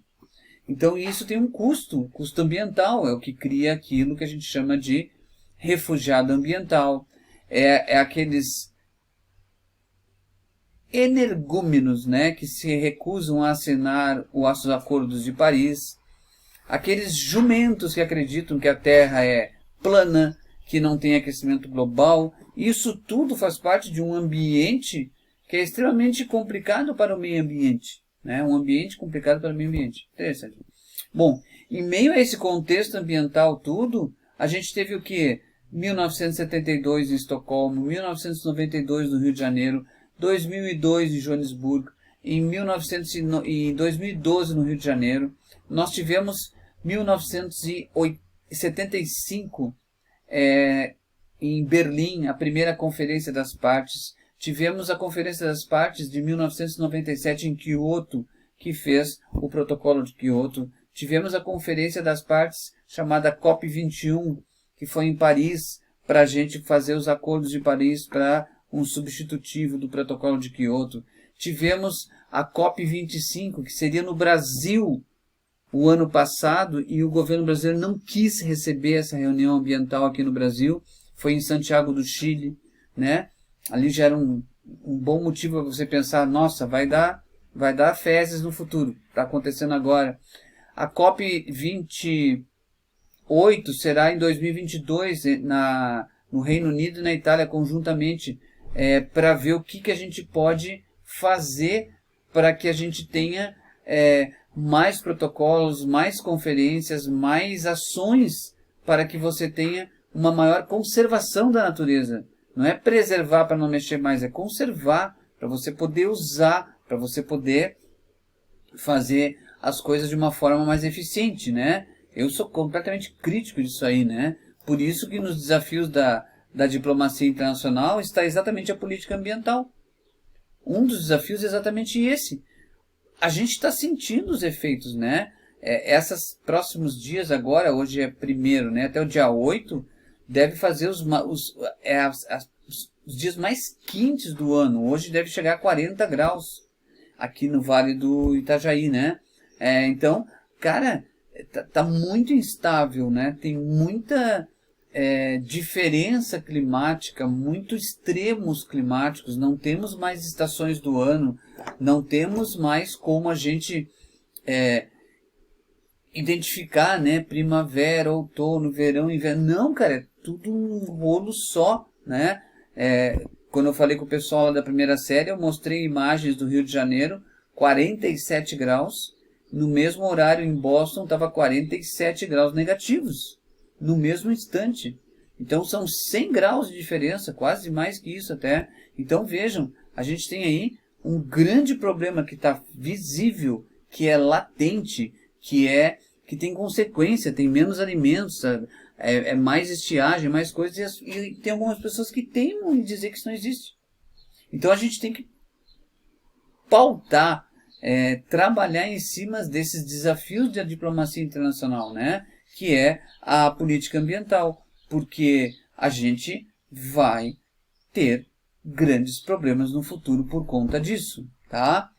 Então isso tem um custo ambiental, é o que cria aquilo que a gente chama de refugiado ambiental. É aqueles energúmenos, né, que se recusam a assinar os acordos de Paris, aqueles jumentos que acreditam que a Terra é plana, que não tem aquecimento global. Isso tudo faz parte de um ambiente que é extremamente complicado para o meio ambiente, né? Um ambiente complicado para o meio ambiente. Interessante. Bom, em meio a esse contexto ambiental tudo, a gente teve o que? 1972 em Estocolmo, 1992 no Rio de Janeiro, 2002 em Joanesburgo, em 2012 no Rio de Janeiro. Nós tivemos 1975 em Berlim, a primeira Conferência das Partes. Tivemos a Conferência das Partes de 1997 em Kyoto, que fez o Protocolo de Kyoto. Tivemos a Conferência das Partes chamada COP21, que foi em Paris, para a gente fazer os acordos de Paris para um substitutivo do Protocolo de Kyoto. Tivemos a COP25, que seria no Brasil o ano passado, e o governo brasileiro não quis receber essa reunião ambiental aqui no Brasil. Foi em Santiago do Chile, né? Ali já era um bom motivo para você pensar, nossa, vai dar fezes no futuro. Está acontecendo agora. A COP28 será em 2022 no Reino Unido e na Itália conjuntamente, para ver o que a gente pode fazer para que a gente tenha mais protocolos, mais conferências, mais ações para que você tenha uma maior conservação da natureza. Não é preservar para não mexer mais, é conservar para você poder usar, para você poder fazer as coisas de uma forma mais eficiente, né? Eu sou completamente crítico disso aí, né? Por isso que nos desafios da diplomacia internacional está exatamente a política ambiental. Um dos desafios é exatamente esse. A gente está sentindo os efeitos, né? Esses próximos dias agora, hoje é 1º, né? Até o dia 8, deve fazer os dias mais quentes do ano. Hoje deve chegar a 40 graus aqui no Vale do Itajaí, né? Então, cara, tá muito instável, né? Tem muita diferença climática, muitos extremos climáticos. Não temos mais estações do ano, não temos mais como a gente identificar, né? Primavera, outono, verão, inverno. Não, cara, é tudo um rolo só, né? Quando eu falei com o pessoal lá da primeira série, eu mostrei imagens do Rio de Janeiro, 47 graus. No mesmo horário em Boston estava 47 graus negativos, no mesmo instante. Então são 100 graus de diferença, quase mais que isso até. Então vejam, a gente tem aí um grande problema que está visível, que é latente, que tem consequência, tem menos alimentos, mais estiagem, mais coisas, e tem algumas pessoas que teimam em dizer que isso não existe. Então a gente tem que pautar, trabalhar em cima desses desafios da diplomacia internacional, né? Que é a política ambiental. porque a gente vai ter grandes problemas no futuro por conta disso, tá?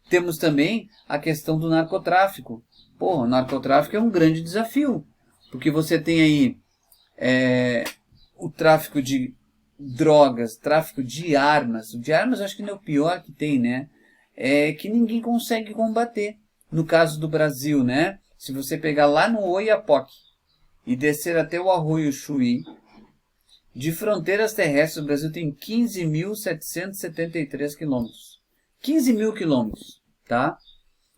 Temos também a questão do narcotráfico. Pô, o narcotráfico é um grande desafio, porque você tem aí o tráfico de drogas, tráfico de armas. O de armas acho que não é o pior que tem, né? É que ninguém consegue combater. No caso do Brasil, né? Se você pegar lá no Oiapoque e descer até o Arroio Chuí, de fronteiras terrestres, o Brasil tem 15.773 quilômetros. 15 mil quilômetros, tá?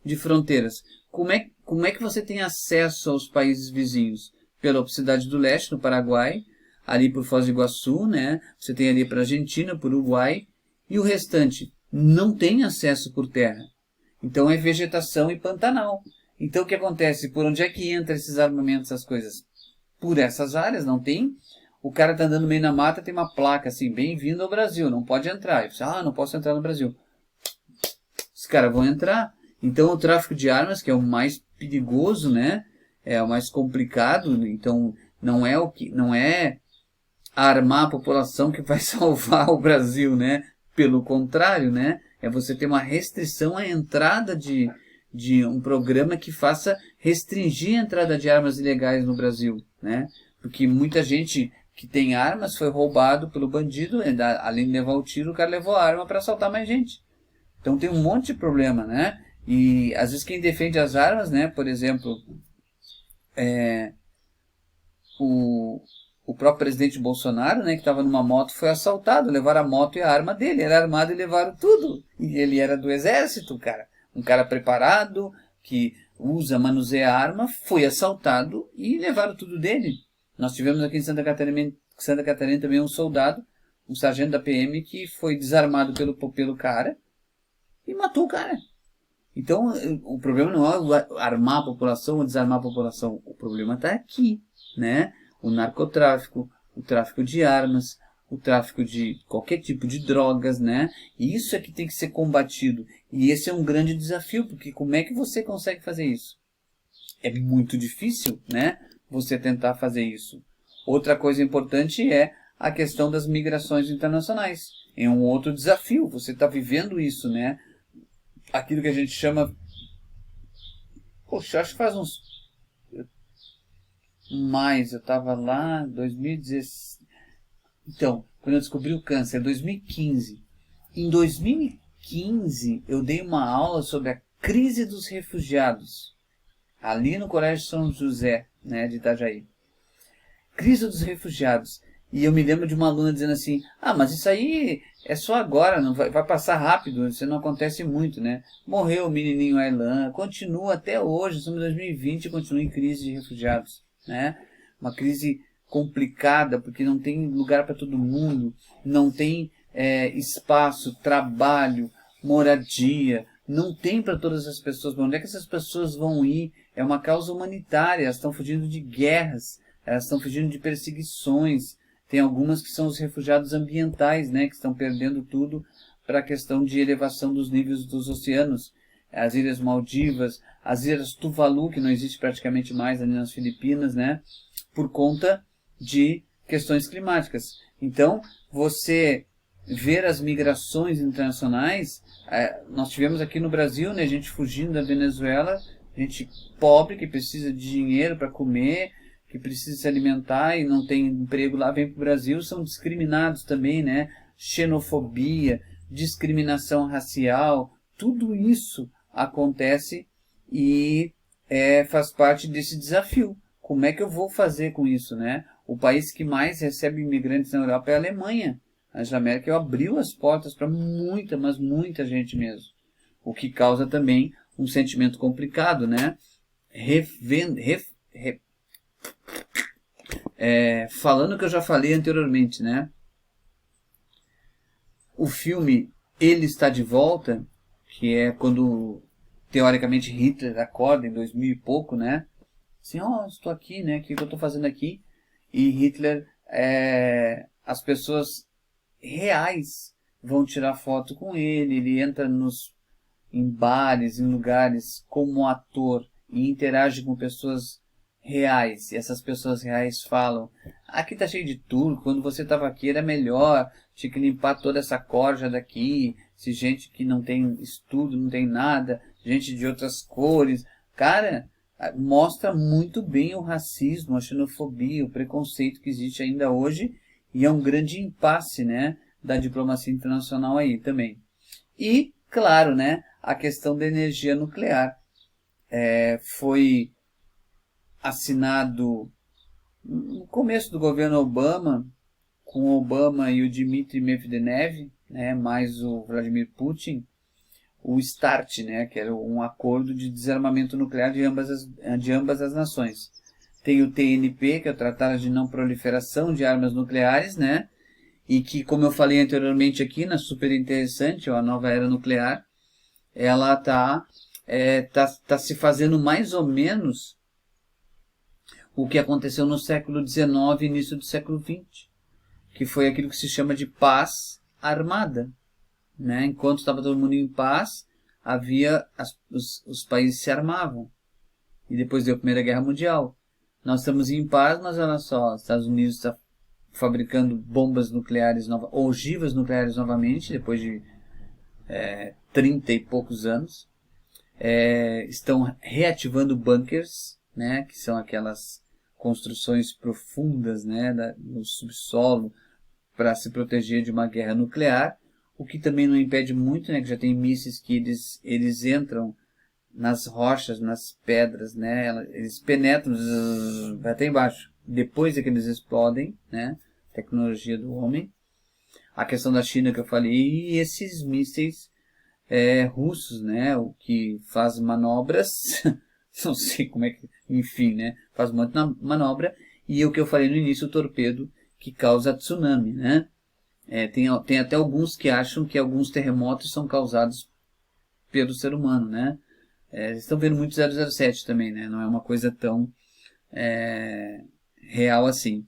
De fronteiras. Como é que você tem acesso aos países vizinhos? Pela Cidade do Leste, no Paraguai, ali por Foz do Iguaçu, né? Você tem ali para a Argentina, por Uruguai, e o restante não tem acesso por terra. Então é vegetação e pantanal. Então o que acontece? Por onde é que entra esses armamentos, essas coisas? Por essas áreas, não tem? O cara tá andando meio na mata, tem uma placa assim, bem-vindo ao Brasil, não pode entrar. E você, não posso entrar no Brasil. Os caras vão entrar. Então o tráfico de armas, que é o mais perigoso, né? É o mais complicado, então não é armar a população que vai salvar o Brasil, né? Pelo contrário, né? É você ter uma restrição à entrada de um programa que faça restringir a entrada de armas ilegais no Brasil, né? Porque muita gente que tem armas foi roubado pelo bandido, além de levar o tiro, o cara levou a arma para assaltar mais gente. Então tem um monte de problema, né? E às vezes quem defende as armas, né? Por exemplo, o próprio presidente Bolsonaro, né, que estava numa moto, foi assaltado, levaram a moto e a arma dele. Ele era armado e levaram tudo. E ele era do exército, cara. Um cara preparado, que manuseia a arma, foi assaltado e levaram tudo dele. Nós tivemos aqui em Santa Catarina também um soldado, um sargento da PM, que foi desarmado pelo cara e matou o cara. Então, o problema não é armar a população ou desarmar a população. O problema está aqui, né? O narcotráfico, o tráfico de armas, o tráfico de qualquer tipo de drogas, né? E isso é que tem que ser combatido. E esse é um grande desafio, porque como é que você consegue fazer isso? É muito difícil, né? Você tentar fazer isso. Outra coisa importante é a questão das migrações internacionais. É um outro desafio. Você está vivendo isso, né? Aquilo que a gente chama... Poxa, acho que faz uns... eu estava lá em 2016. Então, quando eu descobri o câncer, 2015. Em 2015, eu dei uma aula sobre a crise dos refugiados, ali no Colégio São José, né, de Itajaí. Crise dos refugiados. E eu me lembro de uma aluna dizendo assim, mas isso aí é só agora, não vai passar rápido, isso não acontece muito, né? Morreu o menininho Aylan, continua até hoje, estamos em 2020 e continua em crise de refugiados, né? Uma crise complicada, porque não tem lugar para todo mundo, não tem espaço, trabalho, moradia, não tem para todas as pessoas. Para onde é que essas pessoas vão ir? É uma causa humanitária, elas estão fugindo de guerras, elas estão fugindo de perseguições. Tem algumas que são os refugiados ambientais, né, que estão perdendo tudo para a questão de elevação dos níveis dos oceanos. As Ilhas Maldivas, as Ilhas Tuvalu, que não existe praticamente mais ali nas Filipinas, né, por conta de questões climáticas. Então, você ver as migrações internacionais, nós tivemos aqui no Brasil, né, gente fugindo da Venezuela, gente pobre que precisa de dinheiro para comer, que precisa se alimentar e não tem emprego lá, vem para o Brasil, são discriminados também, né? Xenofobia, discriminação racial, tudo isso acontece e faz parte desse desafio. Como é que eu vou fazer com isso, né? O país que mais recebe imigrantes na Europa é a Alemanha. A Angela Merkel abriu as portas para muita, mas muita gente mesmo. O que causa também um sentimento complicado, né? Falando o que eu já falei anteriormente, né? O filme Ele Está de Volta, que é quando, teoricamente, Hitler acorda em 2000 e pouco, né? Assim, estou aqui, né? O que eu estou fazendo aqui? E Hitler, as pessoas reais vão tirar foto com ele entra em bares, em lugares como ator e interage com pessoas reais, e essas pessoas reais falam, aqui tá cheio de turco, quando você estava aqui era melhor, tinha que limpar toda essa corja daqui, se gente que não tem estudo, não tem nada, gente de outras cores, cara, mostra muito bem o racismo, a xenofobia, o preconceito que existe ainda hoje, e é um grande impasse, né, da diplomacia internacional aí também. E, claro, né, a questão da energia nuclear. Foi assinado no começo do governo Obama, com o Obama e o Dmitry Medvedev, né, mais o Vladimir Putin, o START, né, que era um acordo de desarmamento nuclear de ambas as nações. Tem o TNP, que é o Tratado de Não Proliferação de Armas Nucleares, né, e que, como eu falei anteriormente aqui, na super interessante, a nova era nuclear, ela tá se fazendo mais ou menos o que aconteceu no século XIX e início do século XX, que foi aquilo que se chama de paz armada. Né? Enquanto estava todo mundo em paz, os países se armavam. E depois deu a Primeira Guerra Mundial. Nós estamos em paz, mas olha só, os Estados Unidos está fabricando bombas nucleares, ogivas nucleares novamente, depois de 30 e poucos anos. Estão reativando bunkers, né, que são aquelas construções profundas, né, no subsolo para se proteger de uma guerra nuclear, o que também não impede muito, né, que já tem mísseis que eles entram nas rochas, nas pedras, né, eles penetram até embaixo, depois é que eles explodem, né, tecnologia do homem. A questão da China que eu falei, e esses mísseis russos, né, o que faz manobras, não sei como é que, enfim, né, faz muita manobra, e o que eu falei no início, o torpedo que causa tsunami, né. Tem até alguns que acham que alguns terremotos são causados pelo ser humano, né. Estão vendo muito 007 também, né, não é uma coisa tão real assim.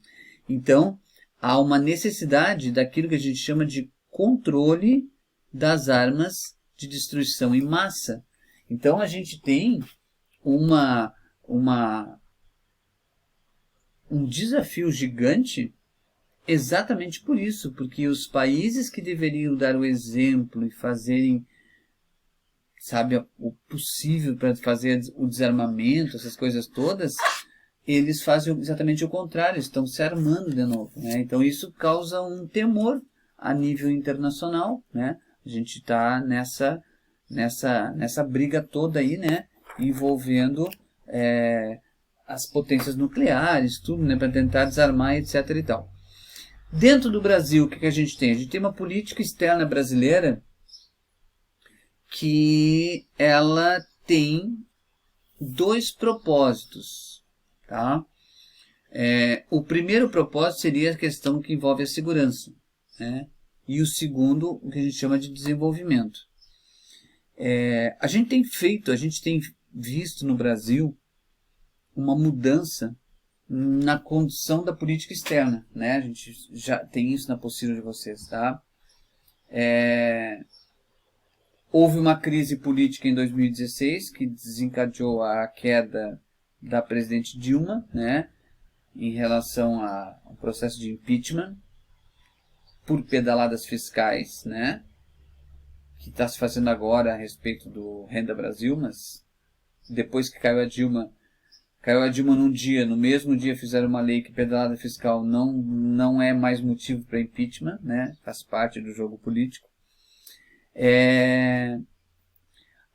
Então, há uma necessidade daquilo que a gente chama de controle das armas de destruição em massa. Então, a gente tem um desafio gigante exatamente por isso, porque os países que deveriam dar o exemplo e fazerem, sabe, o possível para fazer o desarmamento, essas coisas todas, eles fazem exatamente o contrário, estão se armando de novo, né? Então isso causa um temor a nível internacional, né? A gente está nessa briga toda aí, né? Envolvendo as potências nucleares, tudo, né? Para tentar desarmar, etc. e tal. Dentro do Brasil, o que a gente tem? A gente tem uma política externa brasileira que ela tem dois propósitos, tá? O primeiro propósito seria a questão que envolve a segurança, né? E o segundo, o que a gente chama de desenvolvimento. A gente tem visto no Brasil uma mudança na condução da política externa, né? A gente já tem isso na apostila de vocês, tá? Houve uma crise política em 2016 que desencadeou a queda da presidente Dilma, né? Em relação ao processo de impeachment por pedaladas fiscais, né? Que está se fazendo agora a respeito do Renda Brasil, mas depois que caiu a Dilma num dia, no mesmo dia fizeram uma lei que pedalada fiscal não é mais motivo para impeachment, né? Faz parte do jogo político.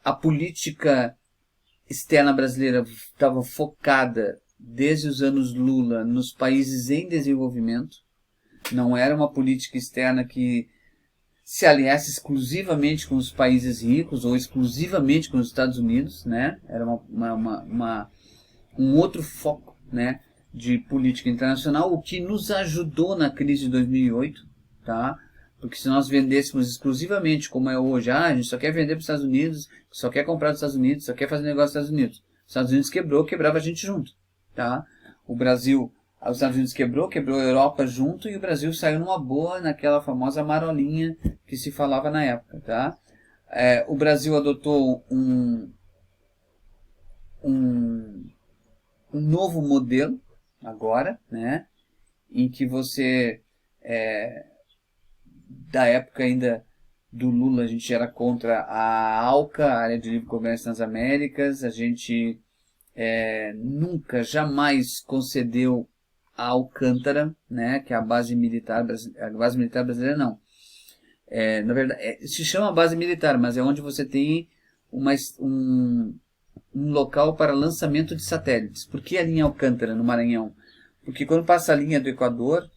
A política externa brasileira estava focada desde os anos Lula nos países em desenvolvimento. Não era uma política externa que se aliasse exclusivamente com os países ricos ou exclusivamente com os Estados Unidos, né? Era um outro foco, né, de política internacional, o que nos ajudou na crise de 2008, tá? Porque se nós vendêssemos exclusivamente como é hoje, a gente só quer vender para os Estados Unidos, só quer comprar dos Estados Unidos, só quer fazer negócio dos Estados Unidos. Os Estados Unidos quebrava a gente junto, tá? Os Estados Unidos quebrou a Europa junto e o Brasil saiu numa boa naquela famosa marolinha que se falava na época, tá? O Brasil adotou um um novo modelo agora, né, em que você, da época ainda do Lula, a gente era contra a ALCA, a Área de Livre Comércio nas Américas, a gente nunca, jamais concedeu a Alcântara, né, que é a base militar brasileira, não. Na verdade, se chama base militar, mas é onde você tem um local para lançamento de satélites. Por que a linha Alcântara, no Maranhão? Porque quando passa a linha do Equador,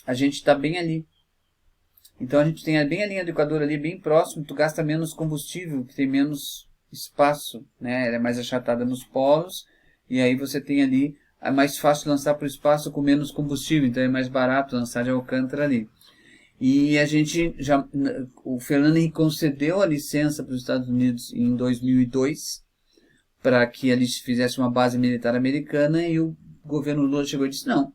a gente está bem ali. Então a gente tem bem a linha do Equador ali, bem próximo, tu gasta menos combustível, que tem menos espaço, né? Ela é mais achatada nos polos, e aí você tem ali, é mais fácil lançar para o espaço com menos combustível, então é mais barato lançar de Alcântara ali. E a gente o Fernando Henrique concedeu a licença para os Estados Unidos em 2002, para que ali fizesse uma base militar americana, e o governo Lula chegou e disse, não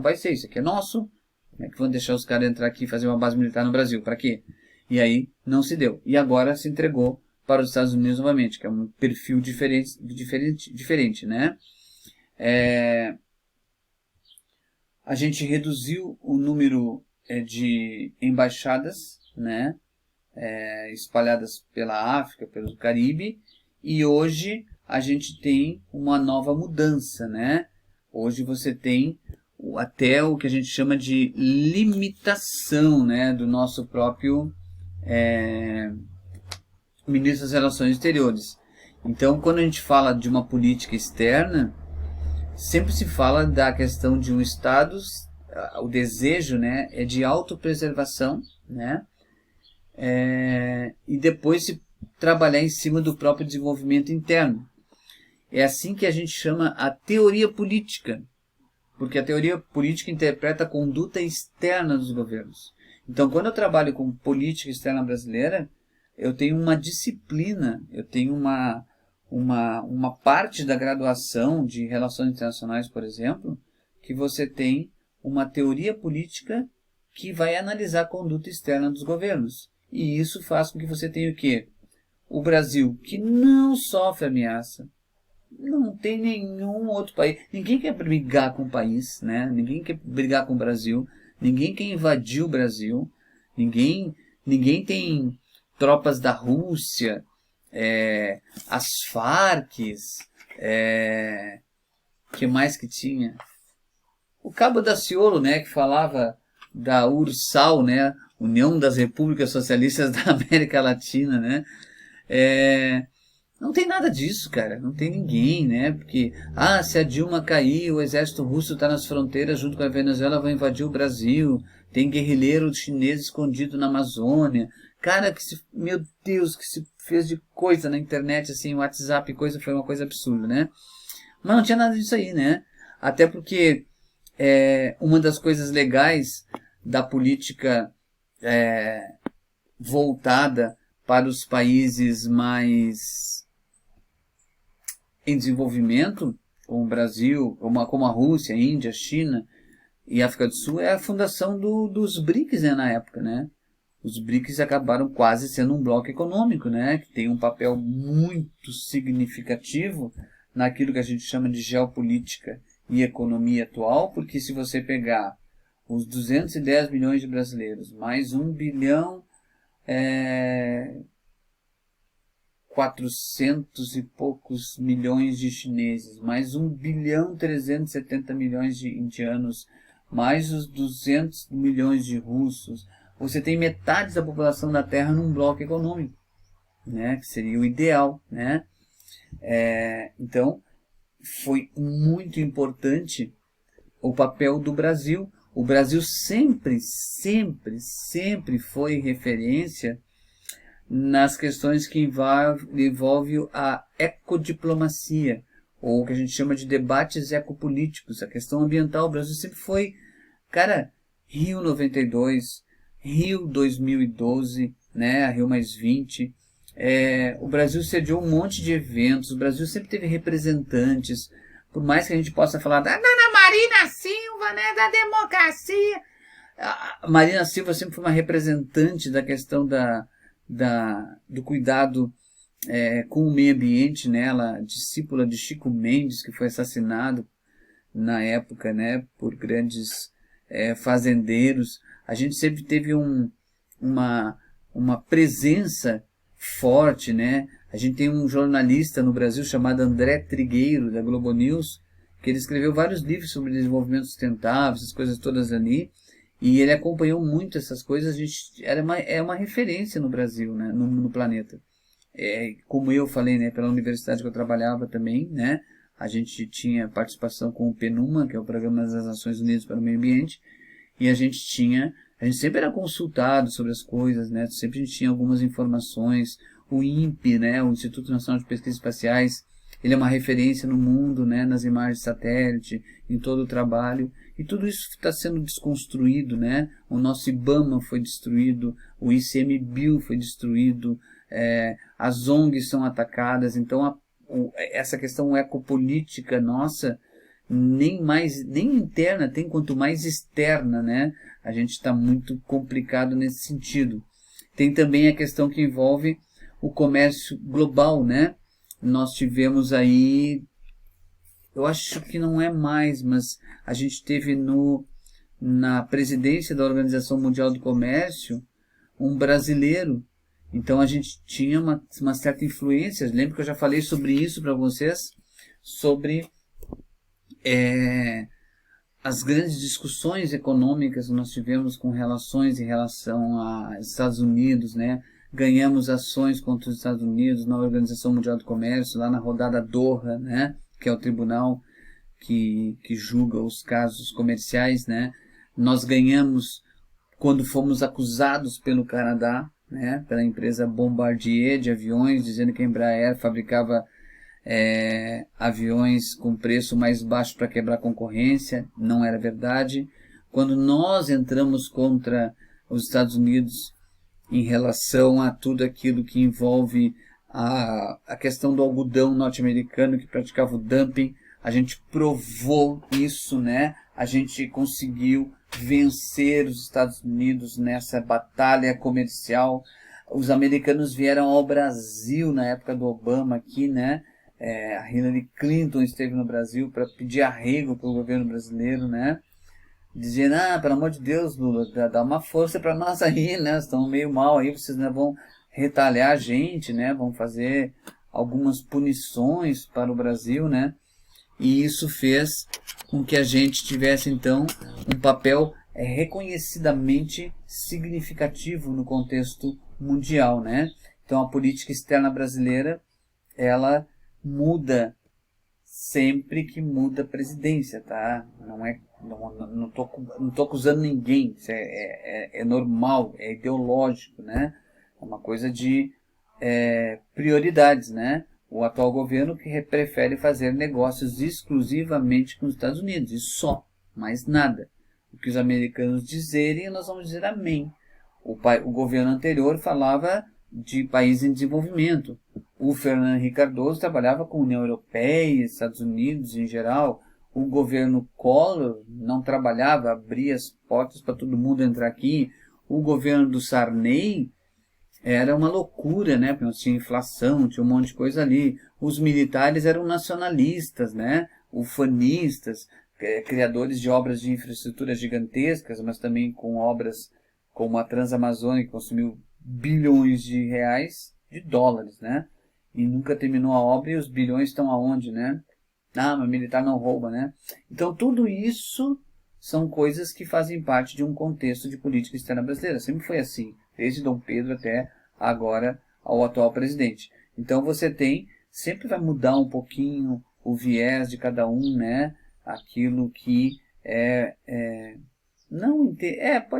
vai ser, isso aqui é nosso, como é que vão deixar os caras entrar aqui e fazer uma base militar no Brasil, para quê? E aí não se deu, e agora se entregou para os Estados Unidos novamente, que é um perfil diferente, né? A gente reduziu o número de embaixadas, né, espalhadas pela África, pelo Caribe, e hoje a gente tem uma nova mudança, né? Hoje você tem até o que a gente chama de limitação, né, do nosso próprio ministro das Relações Exteriores. Então, quando a gente fala de uma política externa, sempre se fala da questão de um Estado, o desejo, né, é de autopreservação, né, e depois se trabalhar em cima do próprio desenvolvimento interno. É assim que a gente chama a teoria política, porque a teoria política interpreta a conduta externa dos governos. Então, quando eu trabalho com política externa brasileira, eu tenho uma disciplina, eu tenho uma parte da graduação de Relações Internacionais, por exemplo, que você tem uma teoria política que vai analisar a conduta externa dos governos. E isso faz com que você tenha o quê? O Brasil, que não sofre ameaça, não tem nenhum outro país. Ninguém quer brigar com o país, né? Ninguém quer brigar com o Brasil. Ninguém quer invadir o Brasil. Ninguém tem tropas da Rússia, as Farcs, que mais que tinha? O Cabo Daciolo, né, que falava da URSAL, né, União das Repúblicas Socialistas da América Latina, né? Não tem nada disso, cara. Não tem ninguém, né? Porque, se a Dilma cair, o exército russo está nas fronteiras junto com a Venezuela, vai invadir o Brasil. Tem guerrilheiro chinês escondido na Amazônia. Cara, meu Deus, que se fez de coisa na internet, assim, WhatsApp, foi uma coisa absurda, né? Mas não tinha nada disso aí, né? Até porque uma das coisas legais da política voltada para os países mais em desenvolvimento, como o Brasil, como a Rússia, a Índia, a China e a África do Sul, é a fundação dos BRICS, né, na época, né? Os BRICS acabaram quase sendo um bloco econômico, né, que tem um papel muito significativo naquilo que a gente chama de geopolítica e economia atual, porque se você pegar os 210 milhões de brasileiros, mais 1 bilhão 400 e poucos milhões de chineses, mais 1 bilhão 370 milhões de indianos, mais os 200 milhões de russos, você tem metade da população da Terra num bloco econômico, né, que seria o ideal, né? Então, foi muito importante o papel do Brasil. O Brasil sempre foi referência nas questões que envolvem a ecodiplomacia, ou o que a gente chama de debates ecopolíticos. A questão ambiental, o Brasil sempre foi, cara, Rio 92, Rio 2012, né, a Rio +20, o Brasil sediou um monte de eventos, o Brasil sempre teve representantes, por mais que a gente possa falar da Dona Marina Silva, né, da democracia. A Marina Silva sempre foi uma representante da questão do cuidado com o meio ambiente, né? Ela discípula de Chico Mendes, que foi assassinado na época, né, por grandes fazendeiros. A gente sempre teve uma, uma presença forte, né? A gente tem um jornalista no Brasil chamado André Trigueiro, da Globo News, que ele escreveu vários livros sobre desenvolvimento sustentável, essas coisas todas ali, e ele acompanhou muito essas coisas. A gente é uma referência no Brasil, né, no planeta. Como eu falei, né, pela universidade que eu trabalhava também, né, a gente tinha participação com o PNUMA, que é o Programa das Nações Unidas para o Meio Ambiente, e a gente sempre era consultado sobre as coisas, né, sempre a gente tinha algumas informações. O INPE, né, o Instituto Nacional de Pesquisas Espaciais, ele é uma referência no mundo, né, nas imagens de satélite, em todo o trabalho, e tudo isso está sendo desconstruído, né, o nosso IBAMA foi destruído, o ICMBio foi destruído, as ONGs são atacadas. Então essa questão ecopolítica nossa, nem interna tem, quanto mais externa, né? A gente está muito complicado nesse sentido. Tem também a questão que envolve o comércio global, né? Nós tivemos aí, eu acho que não é mais, mas a gente teve na presidência da Organização Mundial do Comércio um brasileiro. Então a gente tinha uma certa influência. Lembro que eu já falei sobre isso para vocês, sobre as grandes discussões econômicas que nós tivemos com relações em relação aos Estados Unidos, né? Ganhamos ações contra os Estados Unidos na Organização Mundial do Comércio, lá na rodada Doha, né? Que é o tribunal que julga os casos comerciais, né? Nós ganhamos quando fomos acusados pelo Canadá, né, pela empresa Bombardier de aviões, dizendo que a Embraer fabricava aviões com preço mais baixo para quebrar a concorrência. Não era verdade. Quando nós entramos contra os Estados Unidos em relação a tudo aquilo que envolve a questão do algodão norte-americano, que praticava o dumping, a gente provou isso, né? A gente conseguiu vencer os Estados Unidos nessa batalha comercial. Os americanos vieram ao Brasil na época do Obama aqui, né? A Hillary Clinton esteve no Brasil para pedir arrego para o governo brasileiro, né? Dizendo, pelo amor de Deus, Lula, dá uma força para nós aí, né? Estão meio mal aí, vocês, né, vão retalhar a gente, né? Vão fazer algumas punições para o Brasil, né? E isso fez com que a gente tivesse, então, um papel reconhecidamente significativo no contexto mundial, né? Então, a política externa brasileira, ela muda sempre que muda a presidência, tá? Não tô acusando ninguém, isso é normal, é ideológico, né? É uma coisa de prioridades, né? O atual governo que prefere fazer negócios exclusivamente com os Estados Unidos, e só, mais nada. O que os americanos dizerem, nós vamos dizer amém. O governo anterior falava de países em desenvolvimento. O Fernando Henrique Cardoso trabalhava com a União Europeia, Estados Unidos em geral. O governo Collor não trabalhava, abria as portas para todo mundo entrar aqui. O governo do Sarney era uma loucura, né? Porque tinha inflação, tinha um monte de coisa ali. Os militares eram nacionalistas, né? Ufanistas, criadores de obras de infraestrutura gigantescas, mas também com obras como a Transamazônica, que consumiu bilhões de reais, de dólares, né? E nunca terminou a obra, e os bilhões estão aonde, né? Mas militar não rouba, né? Então tudo isso são coisas que fazem parte de um contexto de política externa brasileira. Sempre foi assim, desde Dom Pedro até agora ao atual presidente. Então você sempre vai mudar um pouquinho o viés de cada um, né? Aquilo que a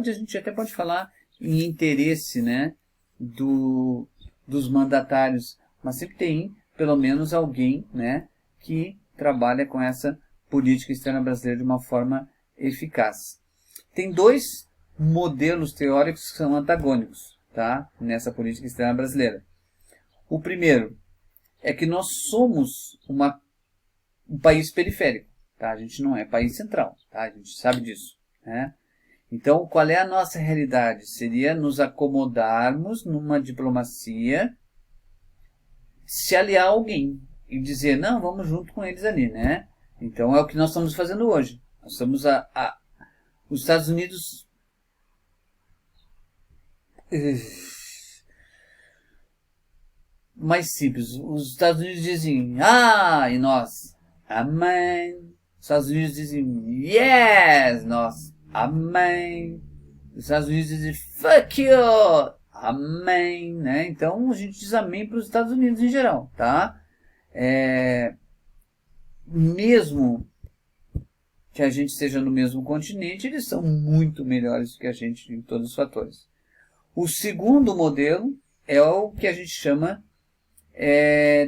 gente até pode falar em interesse, né? Dos mandatários, mas sempre tem pelo menos alguém, né? Que trabalha com essa política externa brasileira de uma forma eficaz. Tem dois modelos teóricos que são antagônicos, tá? Nessa política externa brasileira. O primeiro é que nós somos um país periférico, tá? A gente não é país central, tá? A gente sabe disso, né? Então, qual é a nossa realidade? Seria nos acomodarmos numa diplomacia se aliar a alguém e dizer, não, vamos junto com eles ali, né? Então é o que nós estamos fazendo hoje. Nós estamos os Estados Unidos... Mais simples, os Estados Unidos dizem, e nós, amém. Os Estados Unidos dizem, yes, nós, amém. Os Estados Unidos dizem, fuck you, amém, né? Então a gente diz amém para os Estados Unidos em geral, tá? Mesmo que a gente esteja no mesmo continente, eles são muito melhores do que a gente em todos os fatores. O segundo modelo é o que a gente chama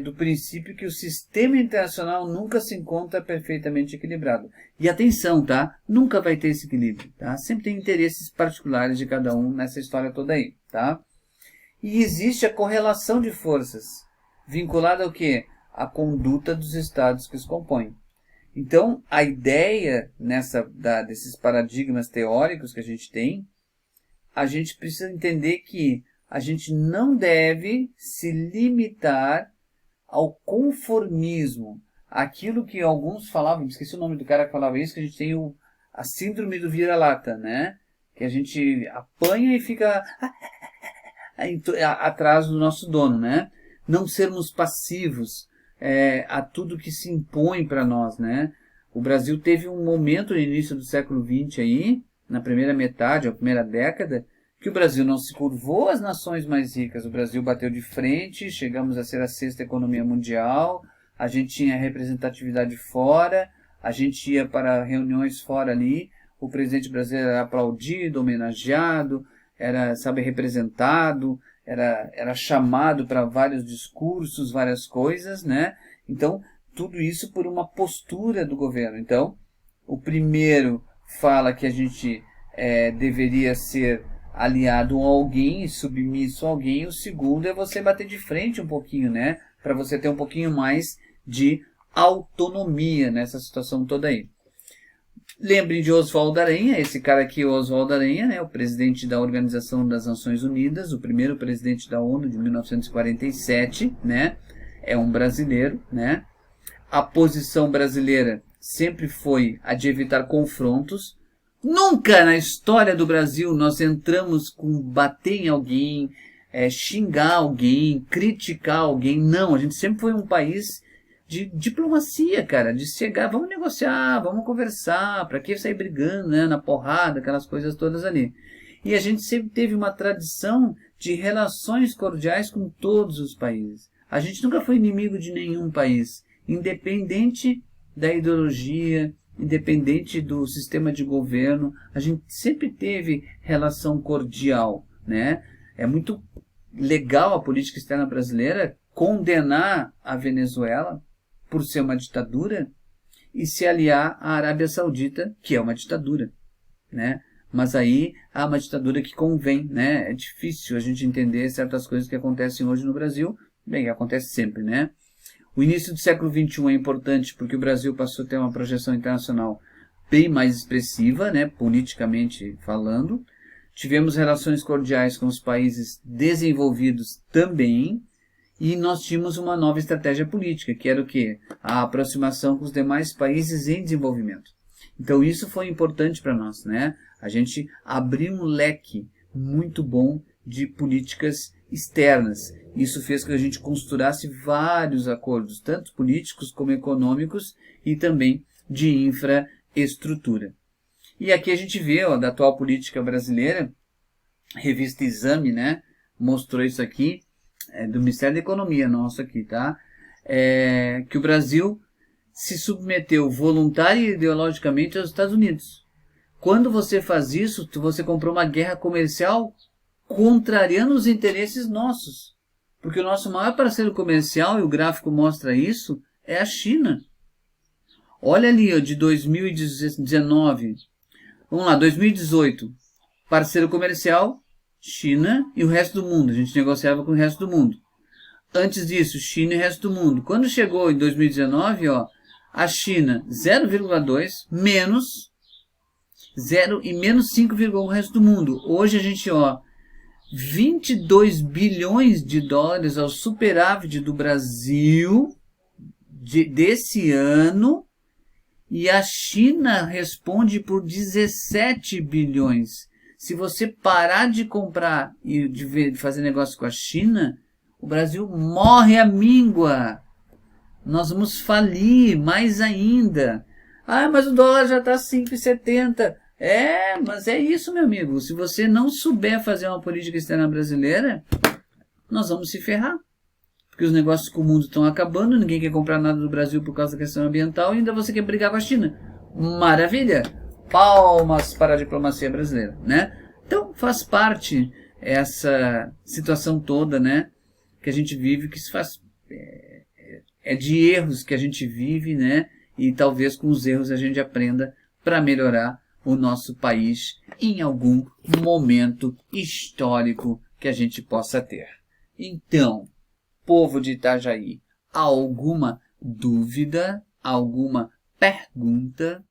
do princípio que o sistema internacional nunca se encontra perfeitamente equilibrado. E atenção, tá? Nunca vai ter esse equilíbrio, tá? Sempre tem interesses particulares de cada um nessa história toda aí, tá? E existe a correlação de forças, vinculada ao quê? A conduta dos estados que os compõem. Então, a ideia desses paradigmas teóricos que a gente tem, a gente precisa entender que a gente não deve se limitar ao conformismo. Aquilo que alguns falavam, esqueci o nome do cara que falava isso, que a gente tem a síndrome do vira-lata, né? Que a gente apanha e fica atrás do nosso dono, né? Não sermos passivos a tudo que se impõe para nós, né? O Brasil teve um momento no início do século XX aí, na primeira metade, a primeira década, que o Brasil não se curvou às nações mais ricas. O Brasil bateu de frente, chegamos a ser a 6ª economia mundial, a gente tinha representatividade fora, a gente ia para reuniões fora ali, o presidente brasileiro era aplaudido, homenageado, era, representado, era chamado para vários discursos, várias coisas, né? Então, tudo isso por uma postura do governo. Então, o primeiro fala que a gente deveria ser aliado a alguém, submisso a alguém. O segundo é você bater de frente um pouquinho, né? Para você ter um pouquinho mais de autonomia nessa situação toda aí. Lembrem de Oswaldo Aranha, esse cara aqui, Oswaldo Aranha, né? O presidente da Organização das Nações Unidas, o primeiro presidente da ONU de 1947, né? É um brasileiro, né? A posição brasileira sempre foi a de evitar confrontos. Nunca na história do Brasil nós entramos com bater em alguém, xingar alguém, criticar alguém. Não, a gente sempre foi um país de diplomacia, cara, de chegar, vamos negociar, vamos conversar, para que sair brigando, né, na porrada, aquelas coisas todas ali. E a gente sempre teve uma tradição de relações cordiais com todos os países. A gente nunca foi inimigo de nenhum país, independente da ideologia, independente do sistema de governo, a gente sempre teve relação cordial, né? É muito legal a política externa brasileira condenar a Venezuela por ser uma ditadura e se aliar à Arábia Saudita, que é uma ditadura, né? Mas aí há uma ditadura que convém, né? É difícil a gente entender certas coisas que acontecem hoje no Brasil. Bem, acontece sempre, né? O início do século XXI é importante porque o Brasil passou a ter uma projeção internacional bem mais expressiva, né, politicamente falando. Tivemos relações cordiais com os países desenvolvidos também. E nós tínhamos uma nova estratégia política, que era o quê? A aproximação com os demais países em desenvolvimento. Então isso foi importante para nós, né? A gente abriu um leque muito bom de políticas externas. Isso fez com que a gente costurasse vários acordos, tanto políticos como econômicos e também de infraestrutura. E aqui a gente vê, da atual política brasileira, revista Exame, né, mostrou isso aqui, do Ministério da Economia nosso aqui, tá? Que o Brasil se submeteu voluntária e ideologicamente aos Estados Unidos. Quando você faz isso, você comprou uma guerra comercial contrariando os interesses nossos. Porque o nosso maior parceiro comercial, e o gráfico mostra isso, é a China. Olha ali, ó, de 2019. Vamos lá, 2018. Parceiro comercial, China e o resto do mundo. A gente negociava com o resto do mundo. Antes disso, China e o resto do mundo. Quando chegou em 2019, ó, a China 0,2 menos 0 e menos 5,1 o resto do mundo. Hoje a gente, ó, 22 bilhões de dólares ao superávit do Brasil desse ano, e a China responde por 17 bilhões. Se você parar de comprar e de fazer negócio com a China, o Brasil morre à míngua. Nós vamos falir mais ainda. Ah, mas o dólar já está 5,70. Mas é isso, meu amigo. Se você não souber fazer uma política externa brasileira, nós vamos se ferrar. Porque os negócios com o mundo estão acabando, ninguém quer comprar nada do Brasil por causa da questão ambiental e ainda você quer brigar com a China. Maravilha! Palmas para a diplomacia brasileira, né? Então faz parte essa situação toda, né, que a gente vive, que se faz de erros que a gente vive, né? E talvez com os erros a gente aprenda para melhorar o nosso país em algum momento histórico que a gente possa ter. Então, povo de Itajaí, alguma dúvida, alguma pergunta?